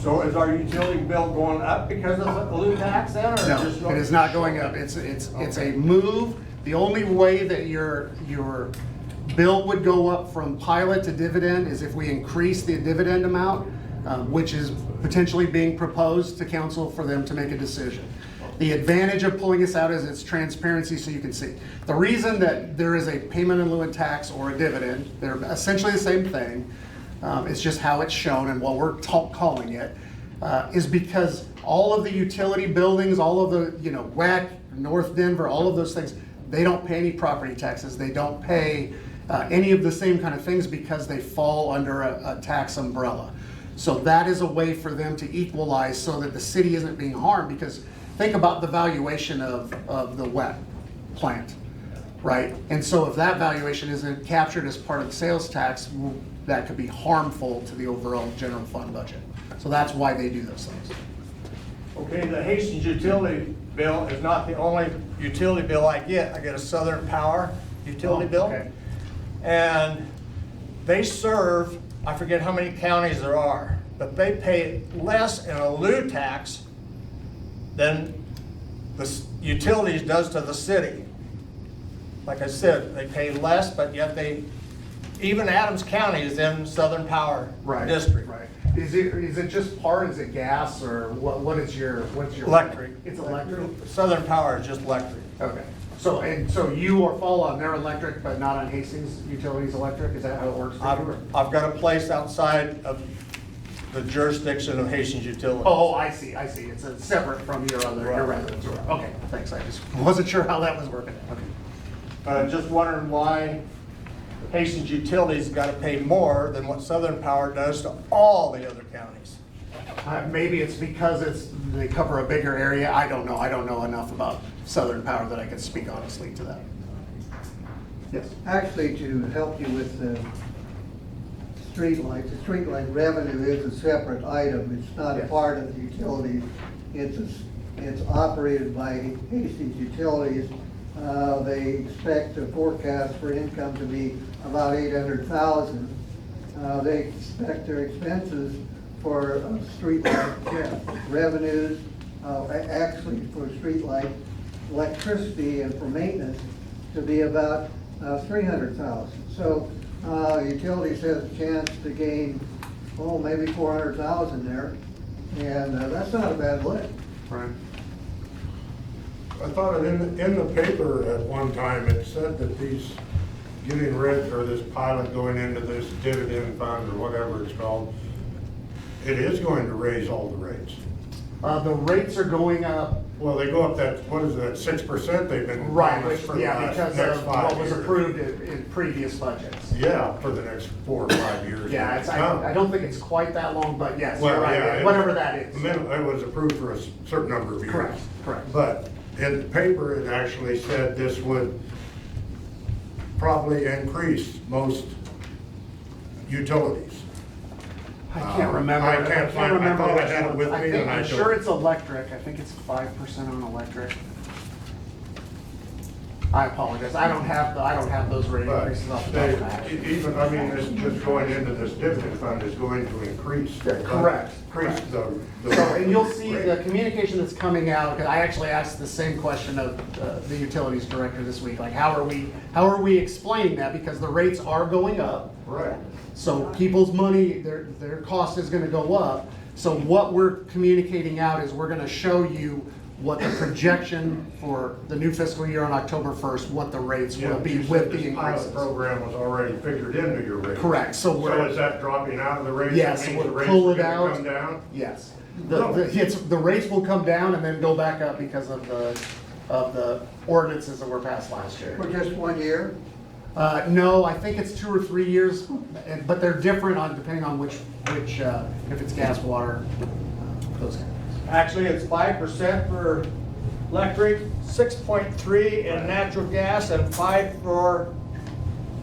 So is our utility bill going up because of the lieu tax then, or just? No, it is not going up. It's a move. The only way that your bill would go up from pilot to dividend is if we increase the dividend amount, which is potentially being proposed to council for them to make a decision. The advantage of pulling this out is its transparency so you can see. The reason that there is a payment in lieu of tax or a dividend, they're essentially the same thing. It's just how it's shown and what we're calling it, is because all of the utility buildings, all of the, WEC, North Denver, all of those things, they don't pay any property taxes. They don't pay any of the same kind of things because they fall under a tax umbrella. So that is a way for them to equalize so that the city isn't being harmed, because think about the valuation of the WEC plant, right? And so if that valuation isn't captured as part of the sales tax, that could be harmful to the overall general fund budget. So that's why they do those things. Okay, the Hastings utility bill is not the only utility bill I get. I get a Southern Power utility bill. Okay. And they serve, I forget how many counties there are, but they pay less in a lieu tax than the utilities does to the city. Like I said, they pay less, but yet even Adams County is in Southern Power District. Right. Is it just part? Is it gas or what's your? Electric. It's electric. Southern Power is just electric. Okay. So you fall on their electric, but not on Hastings Utilities Electric? Is that how it works for you? I've got a place outside of the jurisdiction of Hastings Utilities. Oh, I see. It's separate from your residence. Okay, thanks. I just wasn't sure how that was working. Okay. I'm just wondering why Hastings Utilities got to pay more than what Southern Power does to all the other counties. Maybe it's because they cover a bigger area. I don't know. I don't know enough about Southern Power that I can speak honestly to that. Yes. Actually, to help you with the streetlight revenue is a separate item. It's not a part of the utilities. It's operated by Hastings Utilities. They expect the forecast for income to be about $800,000. They expect their expenses for streetlight revenues, actually for streetlight electricity and for maintenance to be about $300,000. So utilities has a chance to gain, maybe $400,000 there, and that's not a bad lift. Right. I thought in the paper at one time, it said that these getting rid, or this pilot going into this dividend fund or whatever it's called, it is going to raise all the rates. The rates are going up. Well, they go up that, what is that, 6% they've been Right, promised for the because next of 5 what was years. approved in previous budgets. Yeah, for the next 4 or 5 years. Yeah, I don't think it's quite that long, but yes, Well, you're right, yeah, whatever that is. It was approved for a certain number of years. Correct. But in the paper, it actually said this would probably increase most utilities. I can't remember. I can't find, I thought I had it with me and I I'm don't. sure it's electric. I think it's 5% on electric. I apologize. I don't have those rate But increases off the top of my they, head. even, I mean, this just going into this dividend fund is going to increase. Correct. Increase the. So, and you'll see rate. the communication that's coming out, because I actually asked the same question of the utilities director this week, like how are we explaining that? Because the rates are going up. Right. So people's money, their cost is gonna go up. So what we're communicating out is we're gonna show you what the projection for the new fiscal year on October 1st, what the rates Yeah, will but be you said with the this pilot increases. program was already figured into your rate. Correct, so So is that dropping out of the rates? Yes, That means the we'll rates pull are it gonna out. come down? Yes. Really? The rates will come down and then go back up because of the ordinances that were passed last year. For just 1 year? No, I think it's 2 or 3 years, but they're different depending on which, if it's gas, water, those kind of things. Actually, it's 5% for electric, 6.3 in natural gas, and 5 for,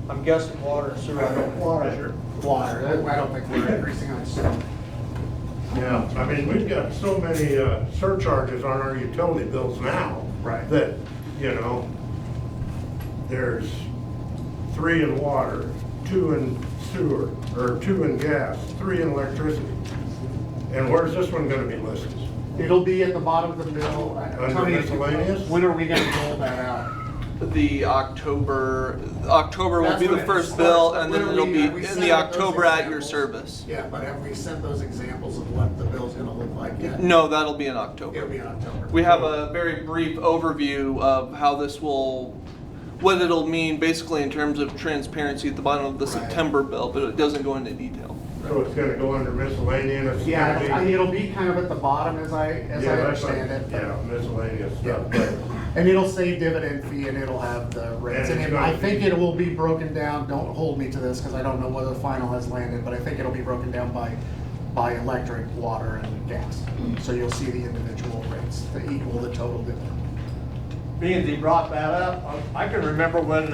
I'm guessing, water and sewer. I don't Water. Water, I don't think we're increasing on sewer. Yeah, I mean, we've got so many surcharges on our utility bills now. Right. That, you know, there's 3 in water, 2 in sewer, or 2 in gas, 3 in electricity. And where's this one gonna be listed? It'll be at the bottom of the bill. Under Tony, miscellaneous? when are we gonna roll that out? The October will That's be when the it first starts, bill, but and then when it'll we- be have we in sent the out those October at your examples? service. Yeah, but have we sent those examples of what the bill's gonna look like yet? No, that'll be in October. It'll be in October. We have a very brief overview of how this what it'll mean basically in terms of transparency at the bottom of the Right. September bill, but it doesn't go into detail. So it's gonna go under miscellaneous? It's Yeah, gonna I be- mean, it'll be kind of at the bottom as I Yeah, that's like- understand it. but- Yeah, miscellaneous Yeah, stuff. but, and it'll say dividend fee and it'll have the rates. And And it's I gonna think be- it will be broken down, don't hold me to this because I don't know whether the final has landed, but I think it'll be broken down by electric, water, and gas. So you'll see the individual rates that equal the total dividend. Being that he brought that up, I can remember when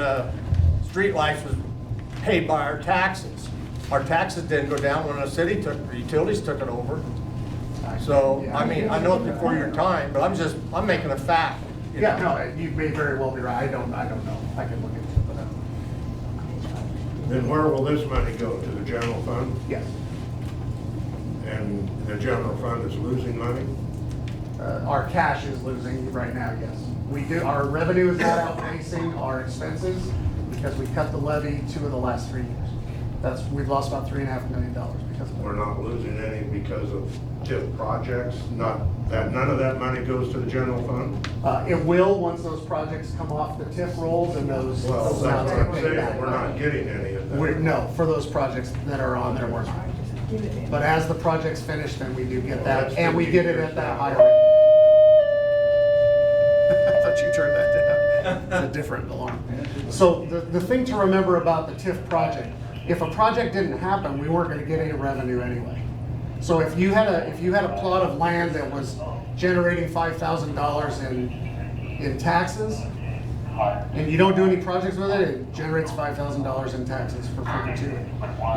streetlights was paid by our taxes. Our taxes didn't go down when the utilities took it over. So, I mean, I know it's before your time, but I'm making a fact. you Yeah, know. no, you may very well be right. I don't know. I can look into it, but I don't know. Then where will this money go? To the general fund? Yes. And the general fund is losing money? Our cash is losing right now, yes. Our revenue is not outpacing our expenses because we cut the levy 2 of the last 3 years. We've lost about $3.5 million because of We're it. not losing any because of TIF projects? None of that money goes to the general fund? It will, once those projects come off the TIF rolls and those. Well, those that's amounts what get I'm paid saying, back. we're not getting any of that. No, for those projects that are on there, we're not. But as the project's finished, then we do get Well, that, that's and we 15 get it years at that down. higher rate. I thought you turned that down. It's a different alarm. So the thing to remember about the TIF project, if a project didn't happen, we weren't gonna get any revenue anyway. So if you had a plot of land that was generating $5,000 in taxes, and you don't do any projects with it, it generates $5,000 in taxes for perpetuity.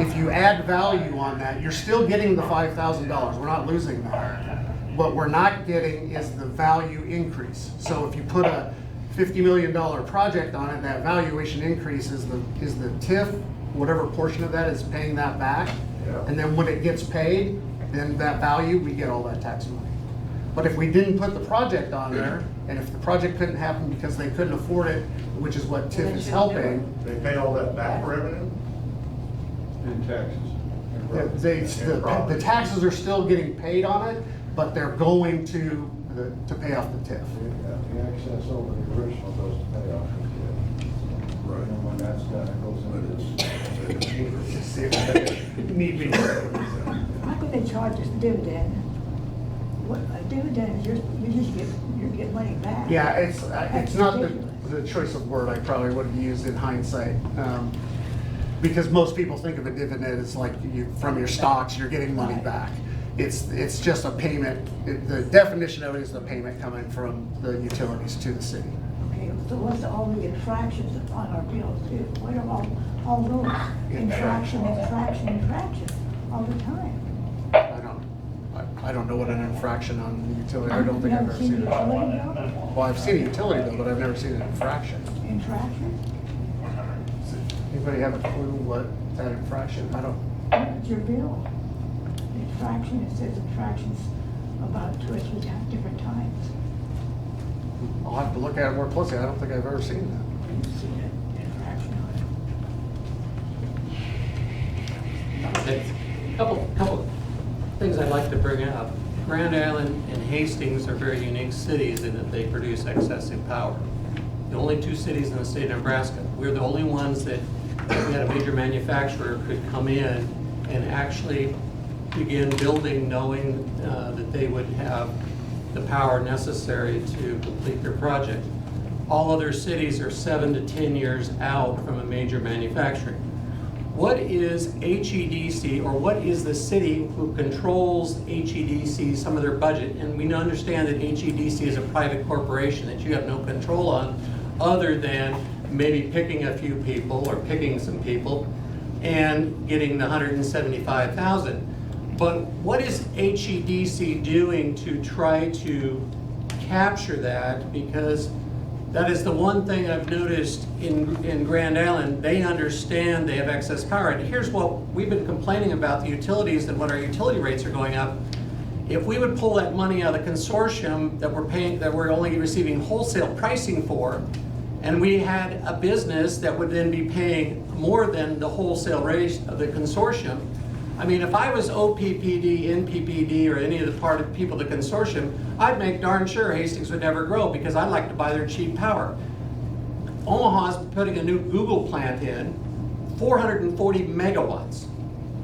If you add value on that, you're still getting the $5,000. We're not losing that. What we're not getting is the value increase. So if you put a $50 million project on it, that valuation increase is the TIF, whatever portion of that is paying that back. Yeah. And then when it gets paid, then that value, we get all that tax money. But if we didn't put the project on there, and if the project couldn't happen because they couldn't afford it, which is what TIF is helping, They pay all that back revenue? In taxes. the taxes are still getting paid on it, but they're going to pay off the TIF. The excess over the original goes to pay off the TIF. Right. And when that's done, it goes into. Just see if need be. How could they charge us dividend? What, a dividend is you're getting money back. Yeah, it's not the choice of word I probably would have used in hindsight. Because most people think of a dividend as like from your stocks, you're getting money back. it's just a payment. The definition of it is the payment coming from the utilities to the city. Okay, so what's all the infractions on our bills too? What are all those infraction all the time? I don't know what an infraction on the utility, I don't think You I've haven't ever seen seen the it. utility bill? Well, I've seen a utility bill, but I've never seen an infraction. Infraction? Anybody have a clue what that infraction, I don't, It's your bill. The infraction, it says infractions about 2 or 3 different times. I'll have to look at it more closely, I don't think I've ever seen that. You've seen it, infraction on it. Okay. Couple things I'd like to bring up. Grand Island and Hastings are very unique cities in that they produce excessive power. The only 2 cities in the state of Nebraska. We're the only ones that, if we had a major manufacturer, could come in and actually begin building knowing that they would have the power necessary to complete their project. All other cities are 7 to 10 years out from a major manufacturing. What is HEDC, or what is the city who controls HEDC, some of their budget? And we understand that HEDC is a private corporation that you have no control on, other than maybe picking a few people or picking some people and getting the $175,000. But what is HEDC doing to try to capture that? Because that is the one thing I've noticed in Grand Island. They understand they have excess power. And here's what we've been complaining about the utilities and what our utility rates are going up. If we would pull that money out of the consortium that we're paying, that we're only receiving wholesale pricing for, and we had a business that would then be paying more than the wholesale rate of the consortium. I mean, if I was OPPD, NPPD, or any of the part of people of the consortium, I'd make darn sure Hastings would never grow because I'd like to buy their cheap power. Omaha's putting a new Google plant in, 440 megawatts.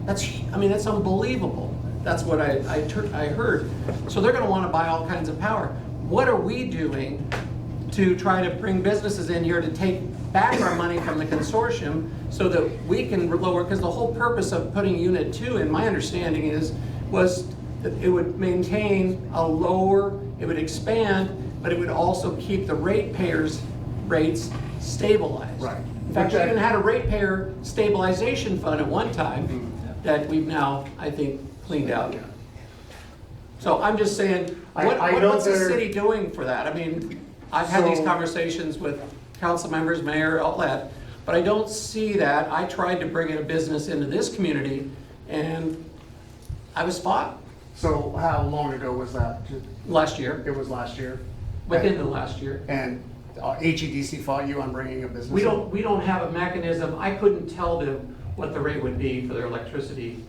That's unbelievable. That's what I heard. So they're going to want to buy all kinds of power. What are we doing to try to bring businesses in here to take back our money from the consortium so that we can lower, because the whole purpose of putting Unit 2, in my understanding, was that it would maintain a lower, it would expand, but it would also keep the ratepayers' rates stabilized. Right. In fact, we even had a ratepayer stabilization fund at one time that we've now, I think, cleaned out. So I'm just saying, what's the city doing for that? I mean, I've had these conversations with council members, mayor, all that, but I don't see that. I tried to bring in a business into this community, and I was fought. So how long ago was that? Last year. It was last year? Within the last year. And HEDC fought you on bringing a business We in? we don't have a mechanism. I couldn't tell them what the rate would be for their electricity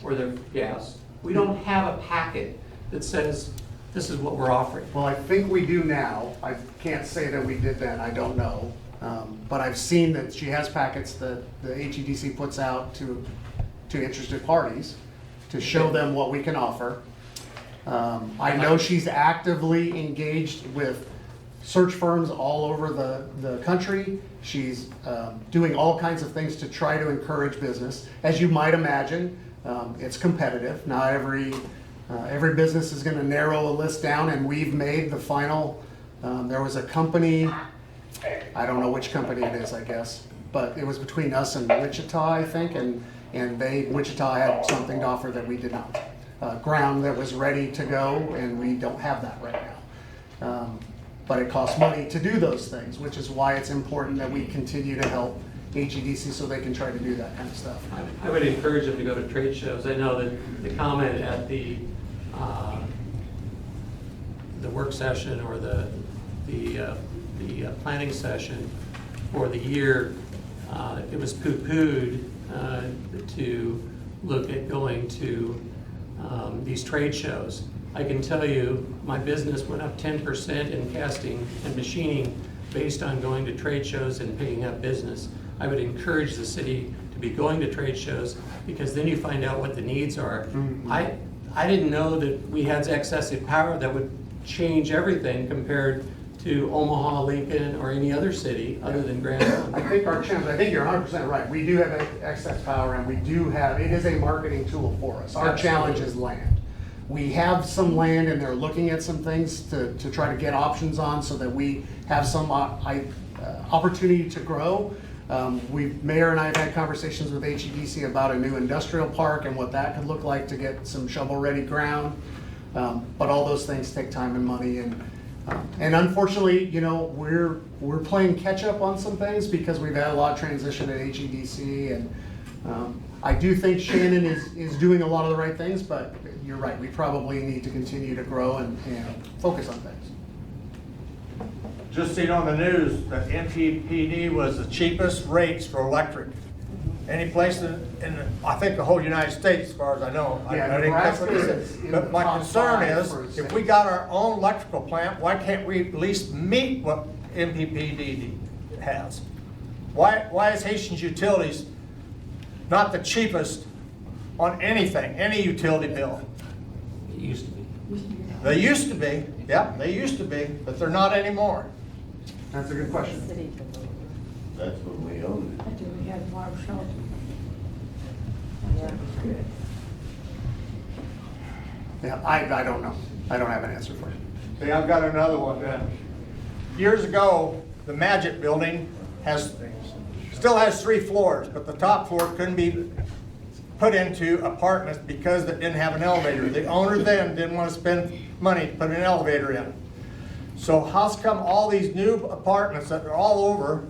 or their gas. We don't have a packet that says, this is what we're offering. Well, I think we do now. I can't say that we did then, I don't know. But I've seen that she has packets that the HEDC puts out to interested parties to show them what we can offer. I know she's actively engaged with search firms all over the country. She's doing all kinds of things to try to encourage business. As you might imagine, it's competitive. Not every business is going to narrow a list down, and we've made the final. There was a company, I don't know which company it is, I guess, but it was between us and Wichita, I think, and Wichita had something to offer that we did not. Ground that was ready to go, and we don't have that right now. But it costs money to do those things, which is why it's important that we continue to help HEDC so they can try to do that kind of stuff. I would encourage them to go to trade shows. I know that the comment at the work session or the planning session for the year, it was poo-pooed to look at going to these trade shows. I can tell you my business went up 10% in casting and machining based on going to trade shows and picking up business. I would encourage the city to be going to trade shows because then you find out what the needs are. Mm-hmm. I didn't know that we had excessive power that would change everything compared to Omaha, Lincoln, or any other city other than Grand Island. I think I think you're 100% right. We do have excess power, and we do have, it is a marketing tool for us. Our challenge is land. We have some land and they're looking at some things to try to get options on so that we have some opportunity to grow. Mayor and I have had conversations with HEDC about a new industrial park and what that could look like to get some shovel-ready ground. But all those things take time and money, and unfortunately, you know, we're playing catch up on some things because we've had a lot of transition at HEDC, and I do think Shannon is doing a lot of the right things, but you're right, we probably need to continue to grow and focus on things. Just seen on the news that MPPD was the cheapest rates for electric. Any place I think the whole United States, as far as I know. Yeah, I didn't catch what they Nebraska is said. in But the my top concern 5 is, for if safety. we got our own electrical plant, why can't we at least meet what MPPD has? Why is Hastings Utilities not the cheapest on anything, any utility bill? It used to be. They used to be, yep, they used to be, but they're not anymore. That's a good question. That's when we owned it. Until we had Marv Shelton. That was good. Yeah, I don't know. I don't have an answer for you. See, I've got another one then. Years ago, the Magic Building still has 3 floors, but the top floor couldn't be put into apartments because it didn't have an elevator. The owner then didn't want to spend money to put an elevator in. So how's come all these new apartments that are all over,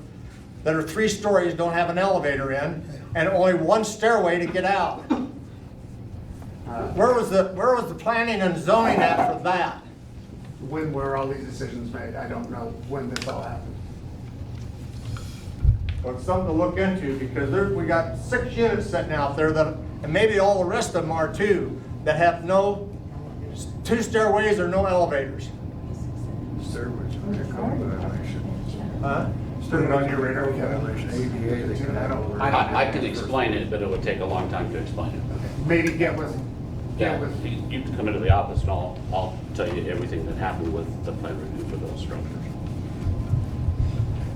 that are 3 stories, don't have an elevator in, and only 1 stairway to get out? Where was the planning and zoning at for that? When were all these decisions made? I don't know when this all happened. Well, it's something to look into, because we got 6 units sitting out there that, and maybe all the rest of them are too, that have no 2 stairways or no elevators. Stairways, what they call it, Huh? Put it on your radar, ADA, they can have over. I could explain it, but it would take a long time to explain it. Maybe get with. Yeah, you can come into the office and I'll tell you everything that happened with the plan review for those structures.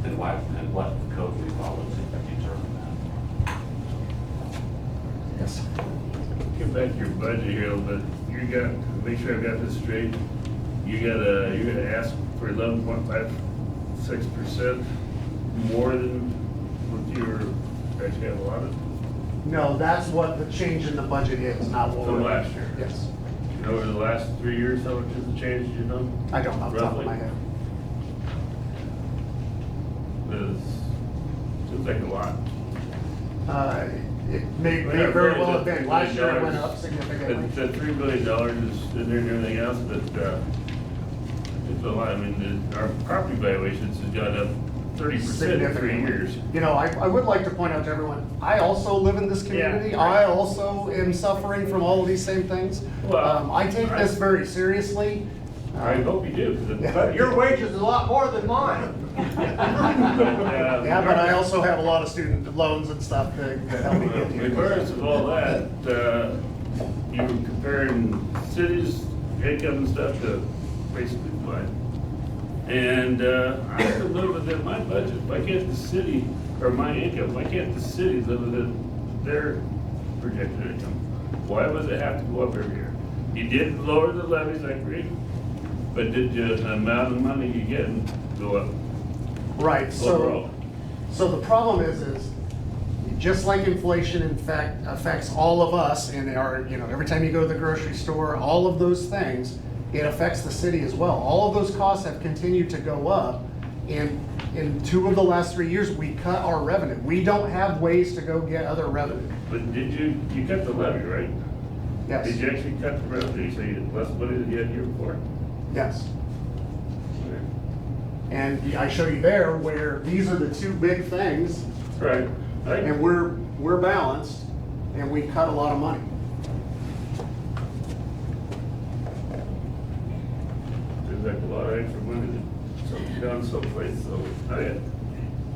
And why, and what code we followed to determine that. Yes. Get back to your budget here a little bit. Make sure I've got this straight. You're gonna ask for 11.56% more than what you were actually have allotted? No, that's what the change in the budget is, not what From we're. last year? Yes. And over the last 3 years, how much has the change you've done? I don't know off the top of my Roughly? head. Seems like a lot. It may very well have been. Last year it went up significantly. The $3 billion is in there and everything else, but it's a lot. I mean, our property valuations have gone up 30% in 3 Significantly. years. You know, I would like to point out to everyone, I also live in this community. Yeah. I also am suffering from all of these same things. Well, I take this very seriously. I hope you do, because But your wages is a lot more than mine. Yeah, but I also have a lot of student loans and stuff that help me get here. regardless of all that, you were comparing cities' income and stuff to basically mine. And I have to live within my budget. Why can't the city, or my income, why can't the city live within their projected income? Why does it have to go up every year? You did lower the levies, I agree, but did the amount of money you get go up? Right, Overall. so the problem is just like inflation in fact affects all of us and every time you go to the grocery store, all of those things, it affects the city as well. All of those costs have continued to go up, and in 2 of the last 3 years, we cut our revenue. We don't have ways to go get other revenue. But did you cut the levy, right? Yes. Did you actually cut the revenue, so you had less money than you had the year before? Yes. And I show you there where these are the 2 big things. Right. And we're balanced, and we cut a lot of money. Seems like a lot of extra money that something's done someplace, so,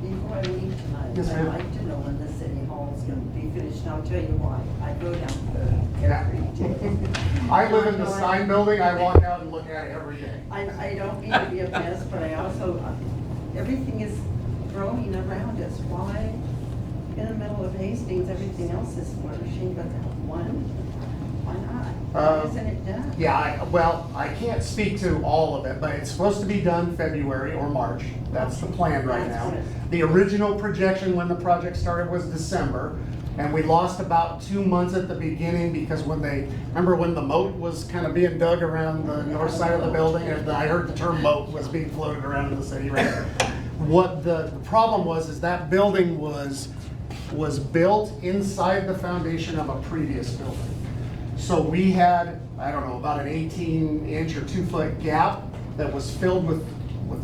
Before I leave tonight, Yes, ma'am. I'd like to know when the city hall is gonna be finished, and I'll tell you why. I go down there every day. I live in the Stein building, I walk out and look at it every day. I don't mean to be a pest, but I also, everything is growing around us. Why, in the middle of Hastings, everything else is flourishing, but that one Why not? Why isn't it done? Yeah, well, I can't speak to all of it, but it's supposed to be done February or March. That's the plan right now. The original projection when the project started was December, and we lost about 2 months at the beginning because remember when the moat was kind of being dug around the north side of the building, and I heard the term moat was being floated around in the city, right? What the problem was is that building was built inside the foundation of a previous building. So we had, I don't know, about an 18-inch or 2-foot gap that was filled with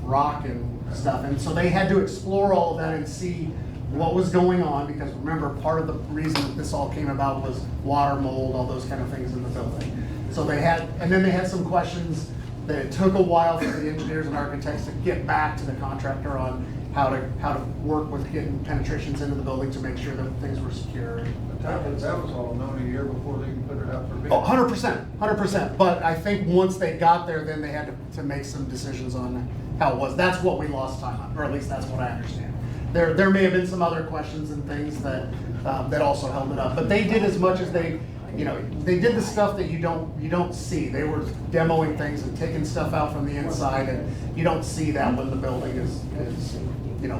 rock and stuff. And so they had to explore all of that and see what was going on, because remember, part of the reason that this all came about was water, mold, all those kind of things in the building. So they had some questions that it took a while for the engineers and architects to get back to the contractor on how to work with getting penetrations into the building to make sure that things were secure. That was all known a year before they can put it up for bid. Oh, 100%. But I think once they got there, then they had to make some decisions on how it was. That's what we lost time on, or at least that's what I understand. There may have been some other questions and things that also held it up. But they did as much as they did the stuff that you don't see. They were demoing things and taking stuff out from the inside, and you don't see that when the building is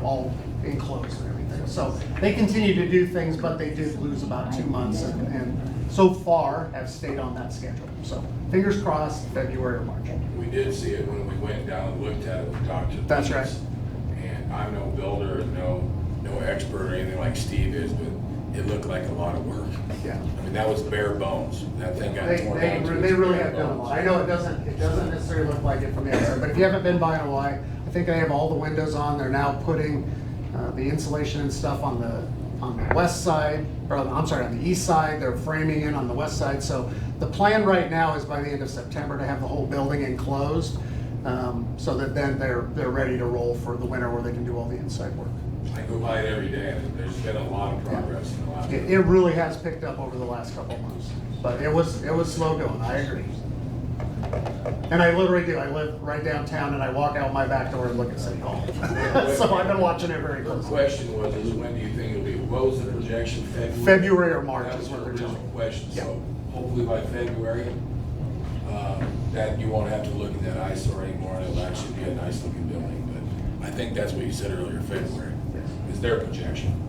all enclosed and everything. So they continue to do things, but they did lose about 2 months, and so far have stayed on that schedule. So fingers crossed, February or March. We did see it when we went down and looked at it, we talked to. That's right. And I'm no builder, no expert or anything like Steve is, but it looked like a lot of work. Yeah. I mean, that was bare bones. That thing got torn down. They really have done a lot. I know it doesn't necessarily look like it from the outside, but if you haven't been by in a while, I think they have all the windows on. They're now putting the insulation and stuff on the west side, or I'm sorry, on the east side. They're framing in on the west side. So the plan right now is by the end of September to have the whole building enclosed, so that then they're ready to roll for the winter where they can do all the inside work. I go by it every day, and there's been a lot of progress in the last. It really has picked up over the last couple of months, but it was slow going. I agree. And I literally do. I live right downtown, and I walk out my back door and look at City Hall. So I've been watching it very The closely. question was, when do you think it'll be? What was the projection? February or March That is was what the they're original telling me. question. Yeah. So hopefully by February, that you won't have to look at that eyesore anymore, and it'll actually be a nice looking building. But I think that's what you said earlier, February, is their projection.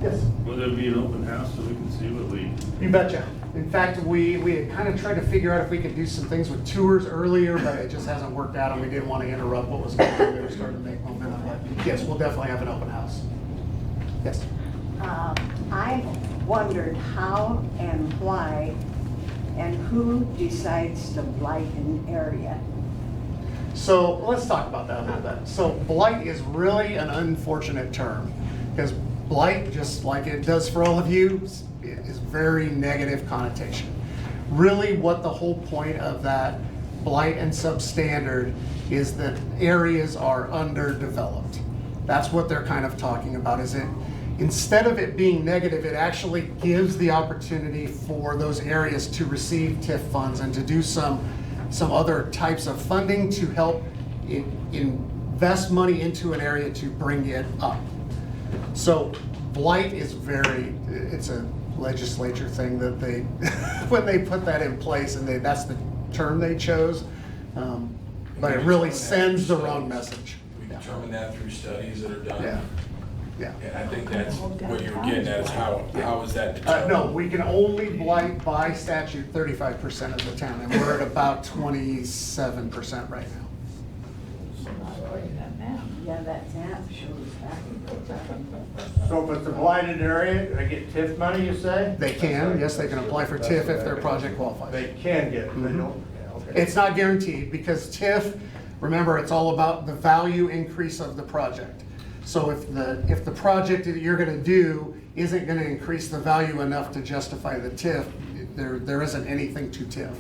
Yes. Will there be an open house so we can see what we? You betcha. In fact, we had kind of tried to figure out if we could do some things with tours earlier, but it just hasn't worked out, and we didn't want to interrupt what was going on. We were starting to make momentum. But yes, we'll definitely have an open house. Yes. I wondered how and why and who decides to blight an area? So let's talk about that a little bit. So blight is really an unfortunate term, because blight, just like it does for all of you, is very negative connotation. Really what the whole point of that blight and substandard is that areas are underdeveloped. That's what they're kind of talking about, is it, instead of it being negative, it actually gives the opportunity for those areas to receive TIF funds and to do some other types of funding to help invest money into an area to bring it up. So blight is it's a legislature thing that they, when they put that in place, and that's the term they chose, but it really sends the wrong message. We determine that through studies that are done. Yeah. And I think that's what you're getting at, is how is that determined? No, we can only blight by statute 35% of the town, and we're at about 27% right now. Yeah, that map shows that. So if it's a blighted area, they get TIF money, you say? They can, yes, they can apply for TIF if their project qualifies. They can get it, they don't? Yeah, okay. It's not guaranteed, because TIF, remember, it's all about the value increase of the project. So if the project that you're gonna do isn't gonna increase the value enough to justify the TIF, there isn't anything to TIF.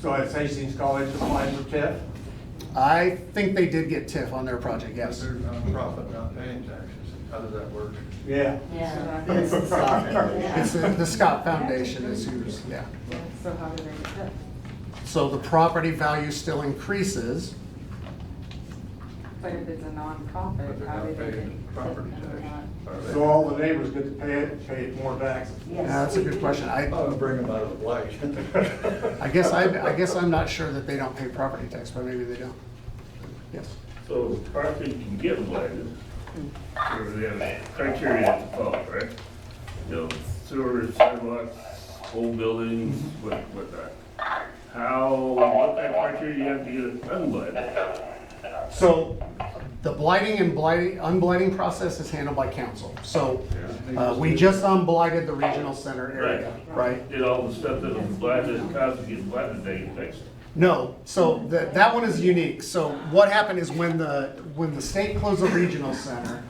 So has Hastings College applied for TIF? I think they did get TIF on their project, yes. They're nonprofit, not paying taxes. How does that work? Yeah. Yeah. It's the Scott Foundation is who's, yeah. So how do they get that? So the property value still increases But if it's a nonprofit, how do they get property tax? So all the neighbors get to pay more taxes? Yes. Yeah, that's a good question. I'm gonna bring them out of the blight. I guess I'm not sure that they don't pay property tax, but maybe they don't. Yes. So property can get blighted, or they have criteria to follow, right? You know, sewers, sidewalks, old buildings, whatnot. What kind of criteria do you have to get it unblighted? So the blighting and unblighting process is handled by council. So we just unblighted the regional center area, right? Did all the stuff that was blighted, caused it to get blighted, they get fixed? No, so that one is unique. So what happened is when the state closed the regional center,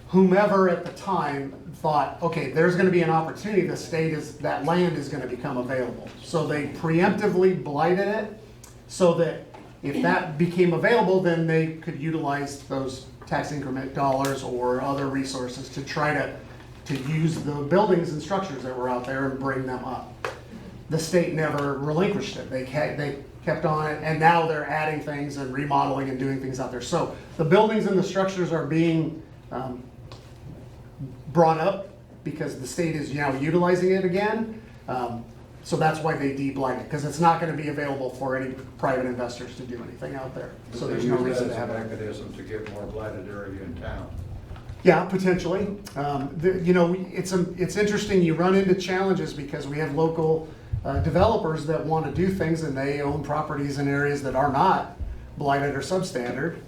whomever at the time thought, okay, there's gonna be an opportunity, that land is gonna become available. So they preemptively blighted it so that if that became available, then they could utilize those tax increment dollars or other resources to try to use the buildings and structures that were out there and bring them up. The state never relinquished it. They kept on it, and now they're adding things and remodeling and doing things out there. So the buildings and the structures are being brought up because the state is now utilizing it again. So that's why they de-blight it, because it's not going to be available for any private investors to do anything out there. So there's no reason to have a it. mechanism to get more blighted area in town. Yeah, potentially. It's interesting, you run into challenges because we have local developers that want to do things and they own properties in areas that are not blighted or substandard.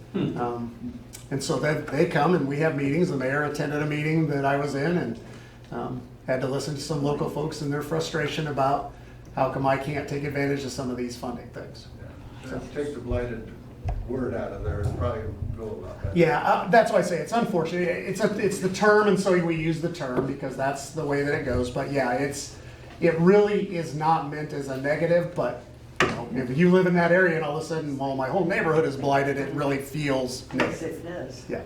And so they come and we have meetings. The mayor attended a meeting that I was in and had to listen to some local folks and their frustration about how come I can't take advantage of some of these funding things. So take the blighted word out of there and probably go about that. Yeah, that's why I say it's unfortunate. It's the term, and so we use the term because that's the way that it goes. But yeah, it really is not meant as a negative. But you know, if you live in that area and all of a sudden, well, my whole neighborhood is blighted, it really feels Yes, negative. it does. Yeah,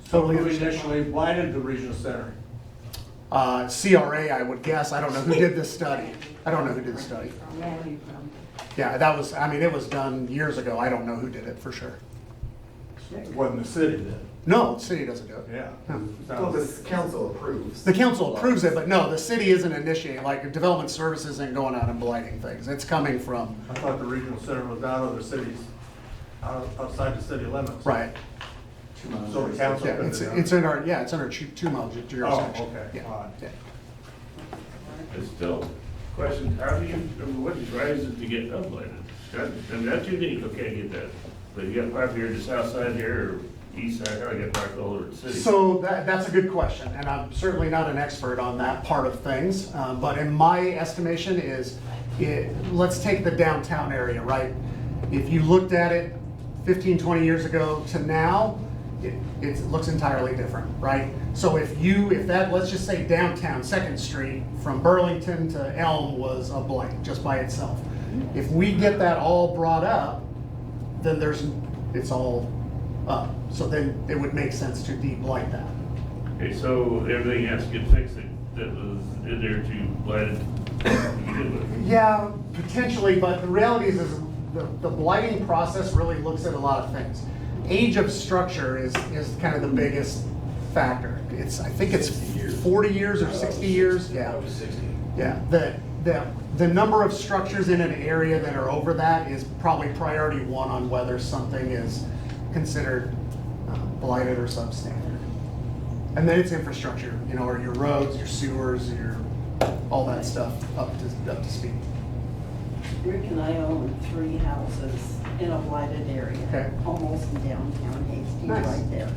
So totally who understand. initially blighted the regional center? CRA, I would guess. I don't know who did this study. I don't know who did the study. Yeah, that was. I mean, it was done years ago. I don't know who did it for sure. It wasn't the city then? No, the city doesn't do it. Yeah. No. Well, the council approves. The council approves it, but no, the city isn't initiating, like development services isn't going out and blighting things. It's coming from. I thought the regional center was out of the cities, outside the city limits. Right. So the council. Yeah, it's in our, yeah, it's under 2 miles jurisdiction. Oh, okay. Yeah. All right. Yeah. It's still, question, how do you, what drives it to get unblighted? That's unique, okay, I get that. But you got property here, the south side here, or east side, how do you get property all over the city? So that's a good question, and I'm certainly not an expert on that part of things, but in my estimation let's take the downtown area, right? If you looked at it 15, 20 years ago to now, it looks entirely different, right? So let's just say downtown 2nd Street from Burlington to Elm was a blight just by itself. If we get that all brought up, then it's all up. So then it would make sense to de-blight that. Okay, so everything has to get fixed that was in there to blight it to begin with? Yeah, potentially, but the reality is the blighting process really looks at a lot of things. Age of structure is kind of the biggest factor. I think it's 40 years or 60 years. Yeah. 60. Yeah. The number of structures in an area that are over that is probably priority 1 on whether something is considered blighted or substandard. And then it's infrastructure, or your roads, your sewers, all that stuff up to speed. Rick and I own 3 houses in a blighted area, Okay. almost in downtown Hastings, Nice. right there.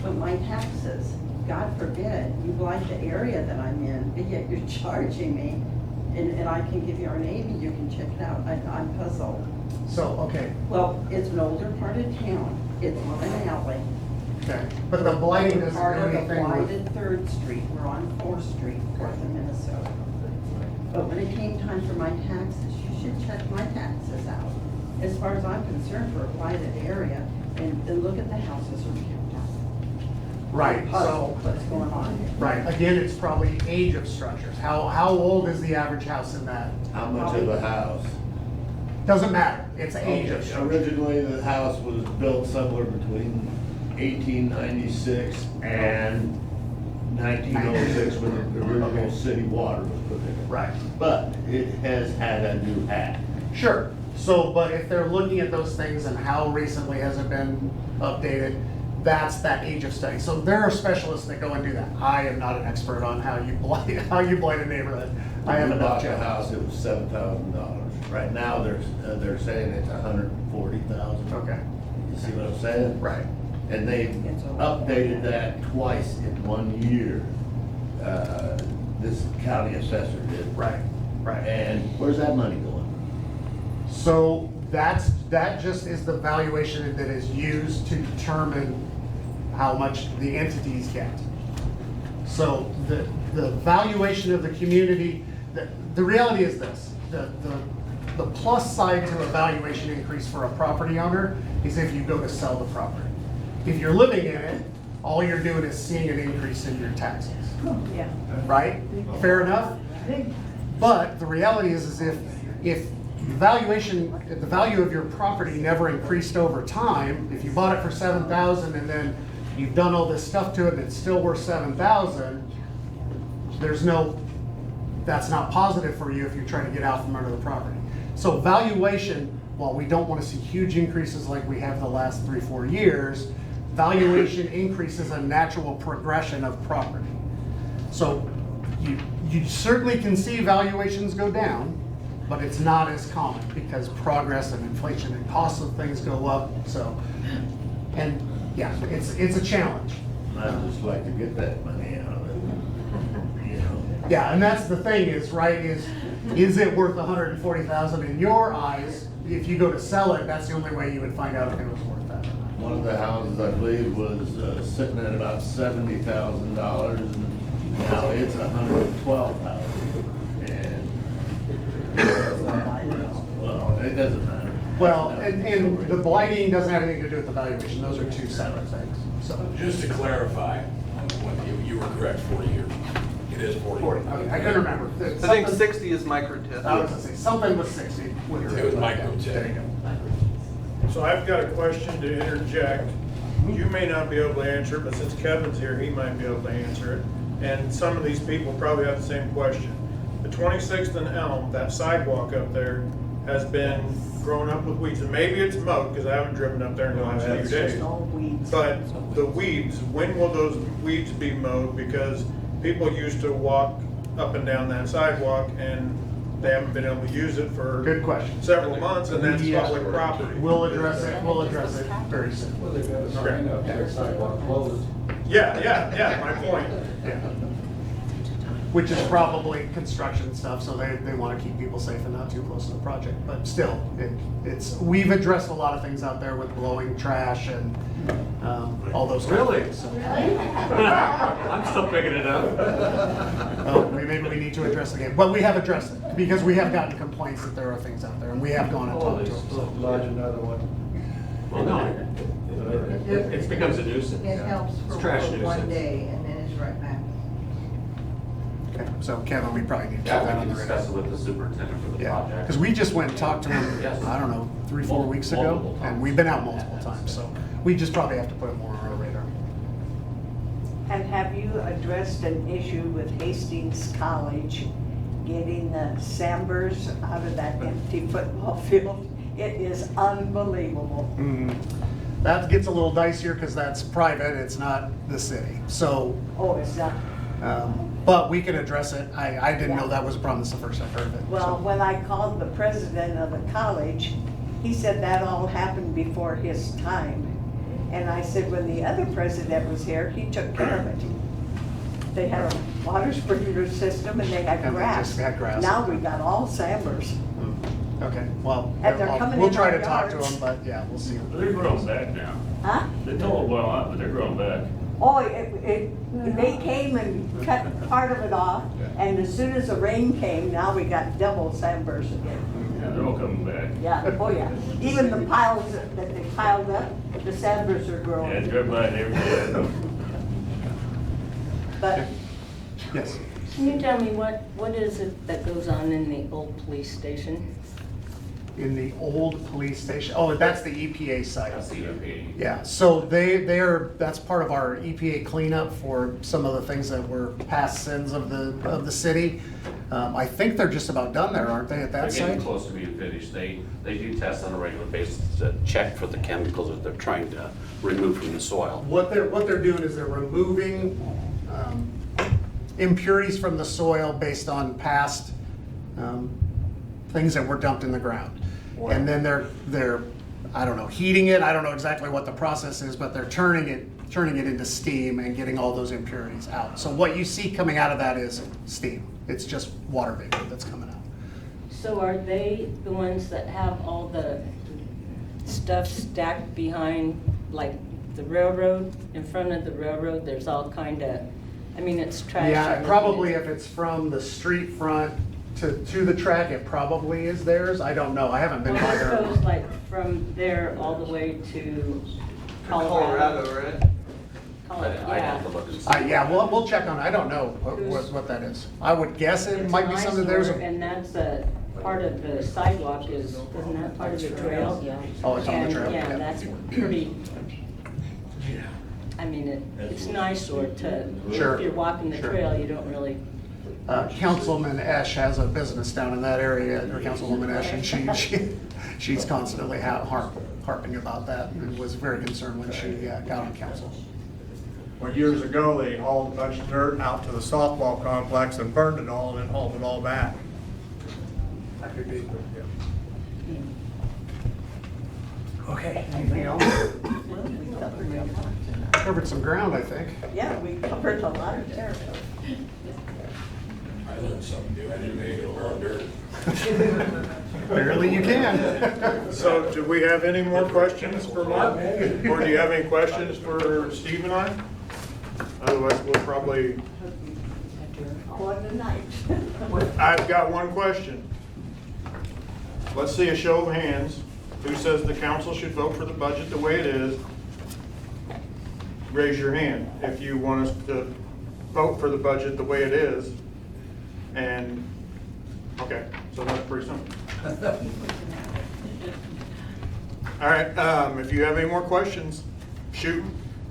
But my taxes, God forbid, you blight the area that I'm in, but yet you're charging me, and I can give you our name, you can check it out. I'm puzzled. So, okay. Well, it's an older part of town, it's on an alley. Okay. But the blighting doesn't do Part of the anything with. blighted 3rd Street, we're on 4th Street, north of Minnesota. But when it came time for my taxes, you should check my taxes out. As far as I'm concerned, for a blighted area, and look at the houses are kept out. Right, Puzzle, so, what's going on here? right, again, it's probably age of structures. How old is the average house in that? How much of a house? Doesn't matter. it's age of structure. Originally, the house was built somewhere between 1896 and 1906 when the original city water was put in. Right. But it has had a new hat. Sure. So, but if they're looking at those things and how recently has it been updated, that's that age of study. So there are specialists that go and do that. I am not an expert on how you blight a neighborhood. I haven't bought done the house, it was $7,000. Right now, they're saying it's $140,000. Okay. You see what I'm saying? Right. And they updated that twice in 1 year. This county assessor did. Right. Right. And where's that money going? So that just is the valuation that is used to determine how much the entities get. So the valuation of the community, the reality is this, the plus side to a valuation increase for a property owner is if you go to sell the property. If you're living in it, all you're doing is seeing an increase in your taxes. Yeah. Right? Fair enough? But the reality is if the value of your property never increased over time, if you bought it for $7,000 and then you've done all this stuff to it and it's still worth $7,000, that's not positive for you if you're trying to get out from under the property. So valuation, while we don't want to see huge increases like we have the last 3-4 years, valuation increase is a natural progression of property. So you certainly can see valuations go down, but it's not as common because progress and inflation and costs of things go up. So, and yeah, it's a challenge. I'd just like to get that money out of it. You know? Yeah, and that's the thing is, right, is it worth $140,000 in your eyes? If you go to sell it, that's the only way you would find out if it was worth that. One of the houses, I believe, was sitting at about $70,000, and now it's $112,000. And well, it doesn't matter. Well, and the blighting doesn't have anything to do with the valuation. Those are two separate things. So Just to clarify, you were correct, 40 years. It is 40. 40. Okay, I couldn't remember. I think 60 is micro-tip. I was gonna say something was 60. It was micro-tip. There you go. So I've got a question to interject. You may not be able to answer it, but since Kevin's here, he might be able to answer it. And some of these people probably have the same question. The 26th and Elm, that sidewalk up there has been grown up with weeds. And maybe it's mowed, because I haven't driven up there in the last few It's days. just all weeds. But the weeds, when will those weeds be mowed? Because people used to walk up and down that sidewalk and they haven't been able to use it for Good question. several months, and that's public property. We'll address it very soon. Well, they've got a sign up there, sidewalk closed. Yeah, my point. Yeah. Which is probably construction stuff, so they want to keep people safe and not too close to the project. But still, we've addressed a lot of things out there with blowing trash and all those kind of things. So. I'm still picking it up. Oh, maybe we need to address it again. But we have addressed it, because we have gotten complaints that there are things out there, and we have gone and talked to them. So. Lodge another one. Well, no, it becomes a nuisance. It helps It's for trash one nuisance. day and then it's right back. Okay, so Kevin, we probably need to Yeah, put that we on can the discuss it radar. with the superintendent for the Yeah, project. because we just went and talked to him, Yes. I don't know, 3-4 weeks ago, Multiple and times. we've been out multiple times, so we just probably have to put it more on our radar. And have you addressed an issue with Hastings College getting the sanders out of that empty football field? It is unbelievable. That gets a little dicier because that's private, it's not the city, so, Oh, it's not. but we can address it. I didn't know that was a problem, this is the first I've heard of it. Well, so. when I called the president of the college, he said that all happened before his time. And I said, when the other president was here, he took care of it. They had a water sprinkler system and they had And they grass. just had grass. Now we got all sanders. Okay, well, And they're coming we'll in try our to talk to yards. them, but yeah, we'll see. They're growing back now. Huh? They told well out, but they're growing back. Oh, they came and cut part of it off, and as soon as the rain came, now we got double sanders again. Yeah, they're all coming back. Yeah, oh yeah. Even the piles that they piled up, the sanders are growing. Yeah, drive by it every day. But Yes. Can you tell me what is it that goes on in the old police station? in the old police station. Oh, that's the EPA site. That's the EPA. Yeah, so that's part of our EPA cleanup for some of the things that were past sins of the city. I think they're just about done there, aren't they, at that They're getting site? close to being finished. They do tests on a regular basis to check for the chemicals that they're trying to remove from the soil. What they're doing is they're removing impurities from the soil based on past things that were dumped in the ground. And then they're I don't know, heating it. I don't know exactly what the process is, but they're turning it into steam and getting all those impurities out. So what you see coming out of that is steam. It's just water vapor that's coming out. So are they the ones that have all the stuff stacked behind, like the railroad, in front of the railroad? There's all kind of, I mean, it's trash. Yeah, probably if it's from the street front to the track, it probably is theirs. I don't know. I haven't been by Well, I there. suppose like from there all the way to Colorado, right? I have to look and see. Yeah, we'll check on it. I don't know what that is. I would guess it It's might an be something theirs. eyesore, and that's a part of the sidewalk isn't that part of the trail? Oh, it's on the And, trail. yeah, that's pretty, I mean, it's an eyesore to, Sure, if you're walking the sure. trail, you don't really, Councilman Esch has a business down in that area, or Councilwoman Esch, and she's constantly harping about that and was very concerned when she got on council. Well, years ago, they hauled a bunch of dirt out to the softball complex and burned it all and then hauled it all back. That could be, yeah. Okay, anything else? Covered some ground, I think. Yeah, we covered a lot of territory. I learned something new. I didn't make it around dirt. Barely you can. So do we have any more questions for Mark? Or do you have any questions for Steve and I? Otherwise, we'll probably, All in the night. I've got one question. Let's see a show of hands. Who says the council should vote for the budget the way it is? Raise your hand if you want us to vote for the budget the way it is. And, okay, so that's pretty simple. All right, if you have any more questions, shoot,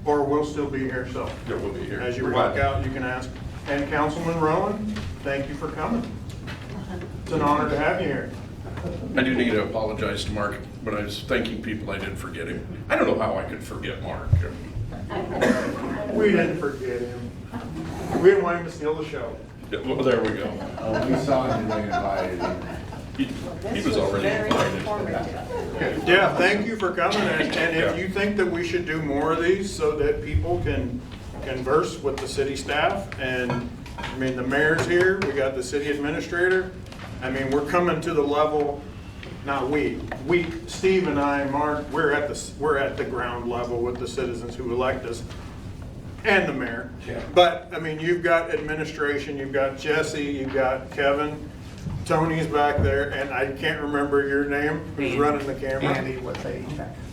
or we'll still be here, so. Yeah, we'll be here. As you We're walk glad. out, you can ask. And Councilman Rowan, thank you for coming. It's an honor to have you here. I do need to apologize to Mark, but I was thanking people I didn't forget him. I don't know how I could forget Mark. We didn't forget him. We didn't want him to steal the show. Yeah, well, there we go. We saw him and we invited him. He was already invited. Yeah, thank you for coming, and if you think that we should do more of these so that people can converse with the city staff, and, I mean, the mayor's here, we got the city administrator, I mean, we're coming to the level, not we, Steve and I, Mark, we're at the ground level with the citizens who elect us, and the mayor. Yeah. But, I mean, you've got administration, you've got Jesse, you've got Kevin, Tony's back there, and I can't remember your name, who's running the camera. Andy with a.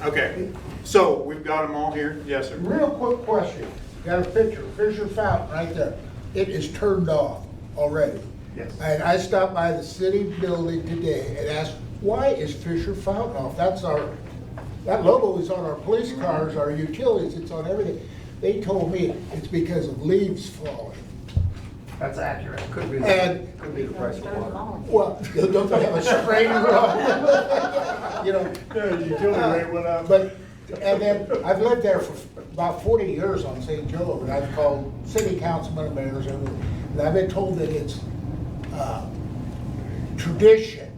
Okay, so we've got them all here? Yes, sir. Real quick question. Got a picture, Fisher Fountain right there. It is turned off already. Yes. And I stopped by the city building today and asked, why is Fisher Fountain off? That logo is on our police cars, our utilities, it's on everything. They told me it's because of leaves falling. That's accurate. Could be the price of water. Well, don't they have a strainer on? You know. Yeah, utility rate went up. But, and then, I've lived there for about 40 years on St. Joe, and I've called city councilmen and mayors, and I've been told that it's tradition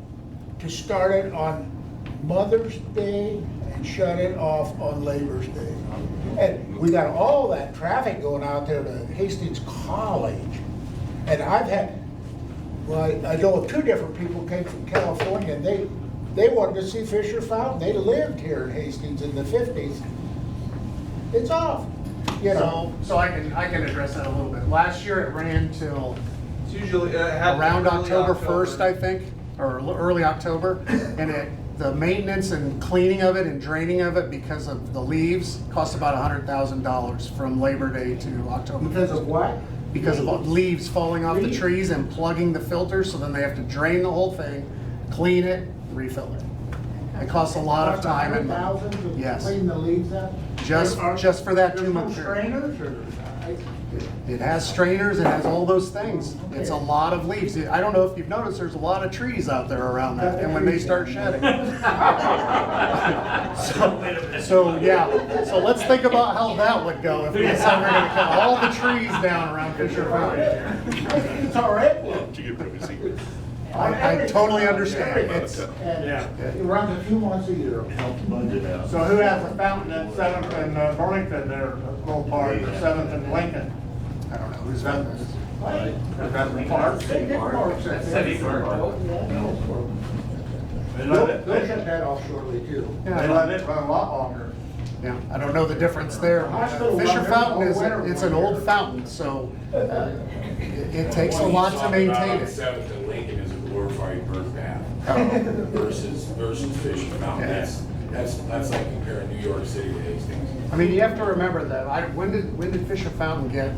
to start it on Mother's Day and shut it off on Labor's Day. And we got all that traffic going out there to Hastings College. And I've had, well, I know of two different people came from California, and they wanted to see Fisher Fountain. They lived here in Hastings in the 50s. It's off, you know. So I can address that a little bit. Last year it ran till It's usually around happens early October 1st, I think, or early October. And the maintenance and cleaning of it and draining of it because of the leaves cost about $100,000 from Labor Day to October. Because of what? Because of leaves falling off the trees and plugging the filters, so then they have to drain the whole thing, clean it, refill it. It costs a lot of time and money. 100,000 to Yes. clean the leaves up? Just for that There's no 2 month period. strainers or? It has strainers, it has all those things. It's a lot of leaves. I don't know if you've noticed, there's a lot of trees out there around that, and when they start shedding. So, yeah, so let's think about how that would go if we decide we're gonna cut all the trees down around Fisher Fountain. It's all right. I totally understand. It's, Yeah, it runs a few months a year. So who has a fountain at 7th and Burlington there, Gold Park, 7th and Lincoln? I don't know who's that is. Veteran Park? City Park. They let it, They'll shut that off shortly too. they let it run a lot longer. Yeah, I don't know the difference there. Hospital Fisher runs Fountain is, all winter. it's an old fountain, so it takes a lot to maintain it. Seventh and Lincoln is a glorified bird bath versus Fisher Mountain. Yeah. That's like comparing New York City to Hastings. I mean, you have to remember that, when did Fisher Fountain get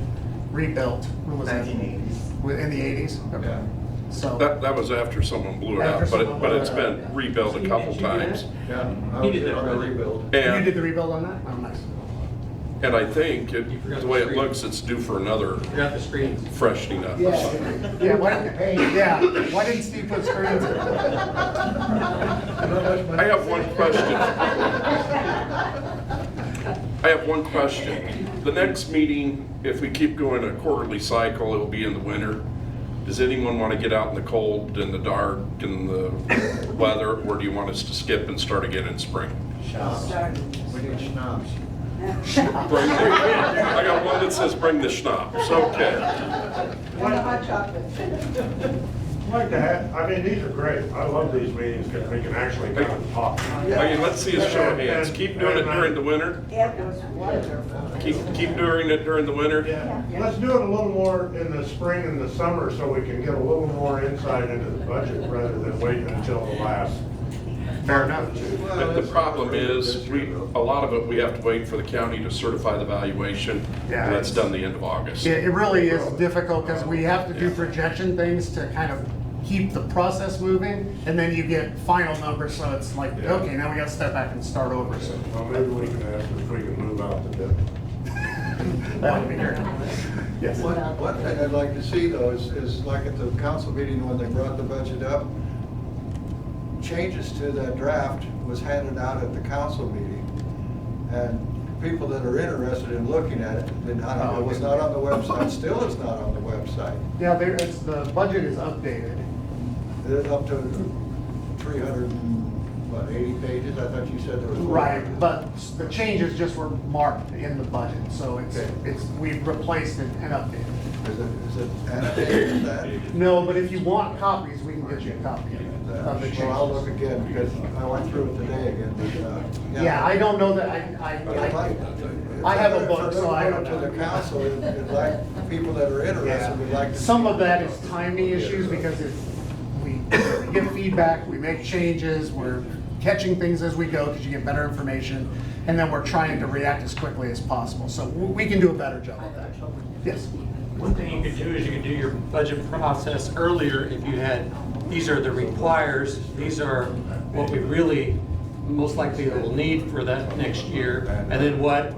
rebuilt? When was that? 1980s. In the 80s? Okay. So. That was after someone blew it After out, someone but blew it's it been rebuilt a couple times. Yeah. He did that on the early. rebuild. You And, did the rebuild on that? Oh, nice. and I think, forgot the way the it screen. looks, it's due for another Forgot the screens. freshening up or something. Yeah, why didn't Steve put screens in? I have one question. I have one question. The next meeting, if we keep going a quarterly cycle, it'll be in the winter. Does anyone want to get out in the cold and the dark and the weather, or do you want us to skip and start again in spring? We need schnapps. I got one that says bring the schnapps, okay. I'd like to have, I mean, these are great. I love these meetings because we can actually kind of talk. I mean, let's see a show of hands. Keep doing it during the winter? It was wonderful. Keep doing it during the winter? Yeah, let's do it a little more in the spring and the summer so we can get a little more insight into the budget rather than waiting until the last. Fair enough. The problem is, a lot of it, we have to wait for the county to certify the valuation, Yeah, and that's done the end of August. It really is difficult because we have to do projection things to kind of keep the process moving, and then you get final numbers, so it's like, okay, now we gotta step back and start over, so. Well, maybe we can ask if we can move out the dip. That would be great. Yes. One thing I'd like to see though is like at the council meeting when they brought the budget up, changes to that draft was handed out at the council meeting. And people that are interested in looking at it, it was not on the website, still is not on the website. Yeah, the budget is updated. It's up to 380 pages, I thought you said there was. Right, but the changes just were marked in the budget, so we've replaced it and updated it. Is it annotated with that? No, but if you want copies, we can get you a copy of the changes. Well, I'll look again, because I went through it today again, but, Yeah, I don't know that, I have a book, so I don't To know. the council, it'd like, people that are interested would like to. Some of that is timing issues because we get feedback, we make changes, we're catching things as we go because you get better information, and then we're trying to react as quickly as possible. So we can do a better job of that. Yes. One thing you could do is you could do your budget process earlier if you had, these are the requires, these are what we really most likely will need for that next year, and then what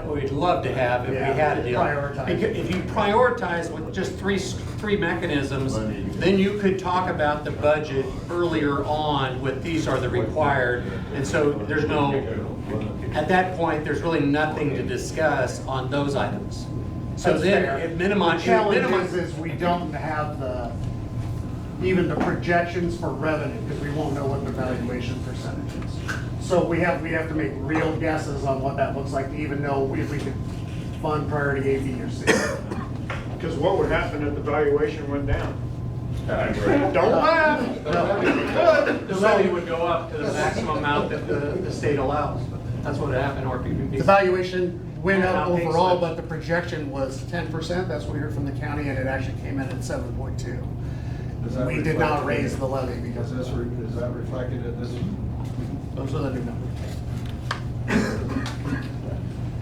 we'd love to have if we had a deal. Prioritize. Because if you prioritize with just three mechanisms, then you could talk about the budget earlier on with these are the required, and so there's no, at that point, there's really nothing to discuss on those items. So That's then fair. it minimizes. The challenge is we don't have even the projections for revenue because we won't know what the valuation percentage is. So we have to make real guesses on what that looks like to even know if we could fund priority A, B, or C. Because what would happen if the valuation went down? Don't laugh. No. The levy would go up to the maximum amount that the state allows. That's what happened, or PPP. The valuation went up Outpaced overall, it. but the projection was 10%. That's what we heard from the county, and it actually came in at 7.2. We did not raise the levy because Is that reflected in this? those are the new numbers.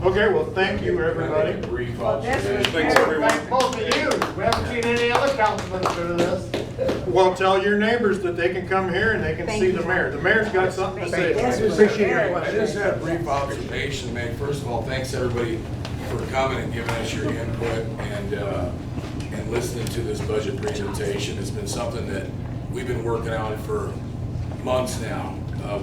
Okay, well, thank you, everybody. Thanks, everyone. Thank both of you. We haven't seen any other councilmen do this. Well, tell your neighbors that they can come here and they can Thank see you. the mayor. The mayor's got something to say. Yes, Appreciate your very. I just had a brief observation to make. First of all, thanks everybody for coming and giving us your input and listening to this budget presentation. It's been something that we've been working on for months now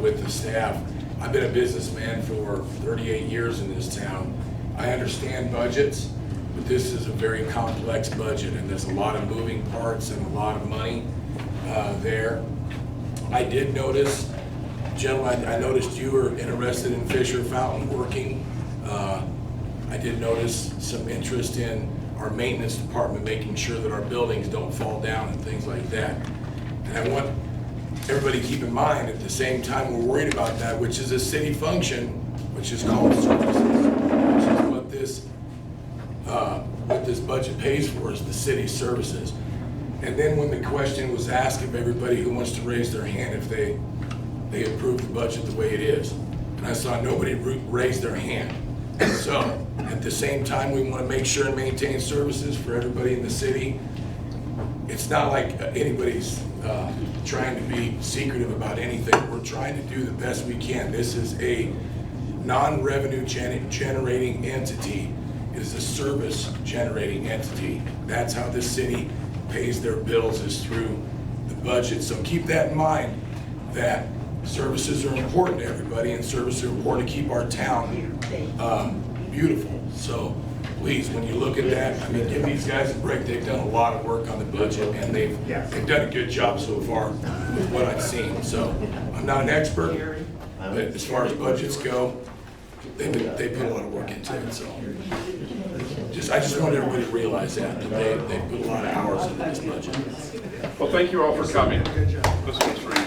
with the staff. I've been a businessman for 38 years in this town. I understand budgets, but this is a very complex budget and there's a lot of moving parts and a lot of money there. I did notice, gentlemen, I noticed you were interested in Fisher Fountain working. I did notice some interest in our maintenance department, making sure that our buildings don't fall down and things like that. And I want everybody to keep in mind, at the same time we're worried about that, which is a city function, which is called services, which is what this budget pays for, is the city services. And then when the question was asked of everybody who wants to raise their hand if they approve the budget the way it is, and I saw nobody raise their hand. So at the same time, we want to make sure and maintain services for everybody in the city. It's not like anybody's trying to be secretive about anything. We're trying to do the best we can. This is a non-revenue generating entity. It is a service generating entity. That's how this city pays their bills, is through the budget. So keep that in mind, that services are important to everybody and services are important to keep our town beautiful. So please, when you look at that, I mean, give these guys a break. They've done a lot of work on the budget and they've done a good job so far with what I've seen. So I'm not an expert, but as far as budgets go, they put a lot of work into it. So I just want everybody to realize that they put a lot of hours into this budget. Well, thank you all for coming. This one's for you.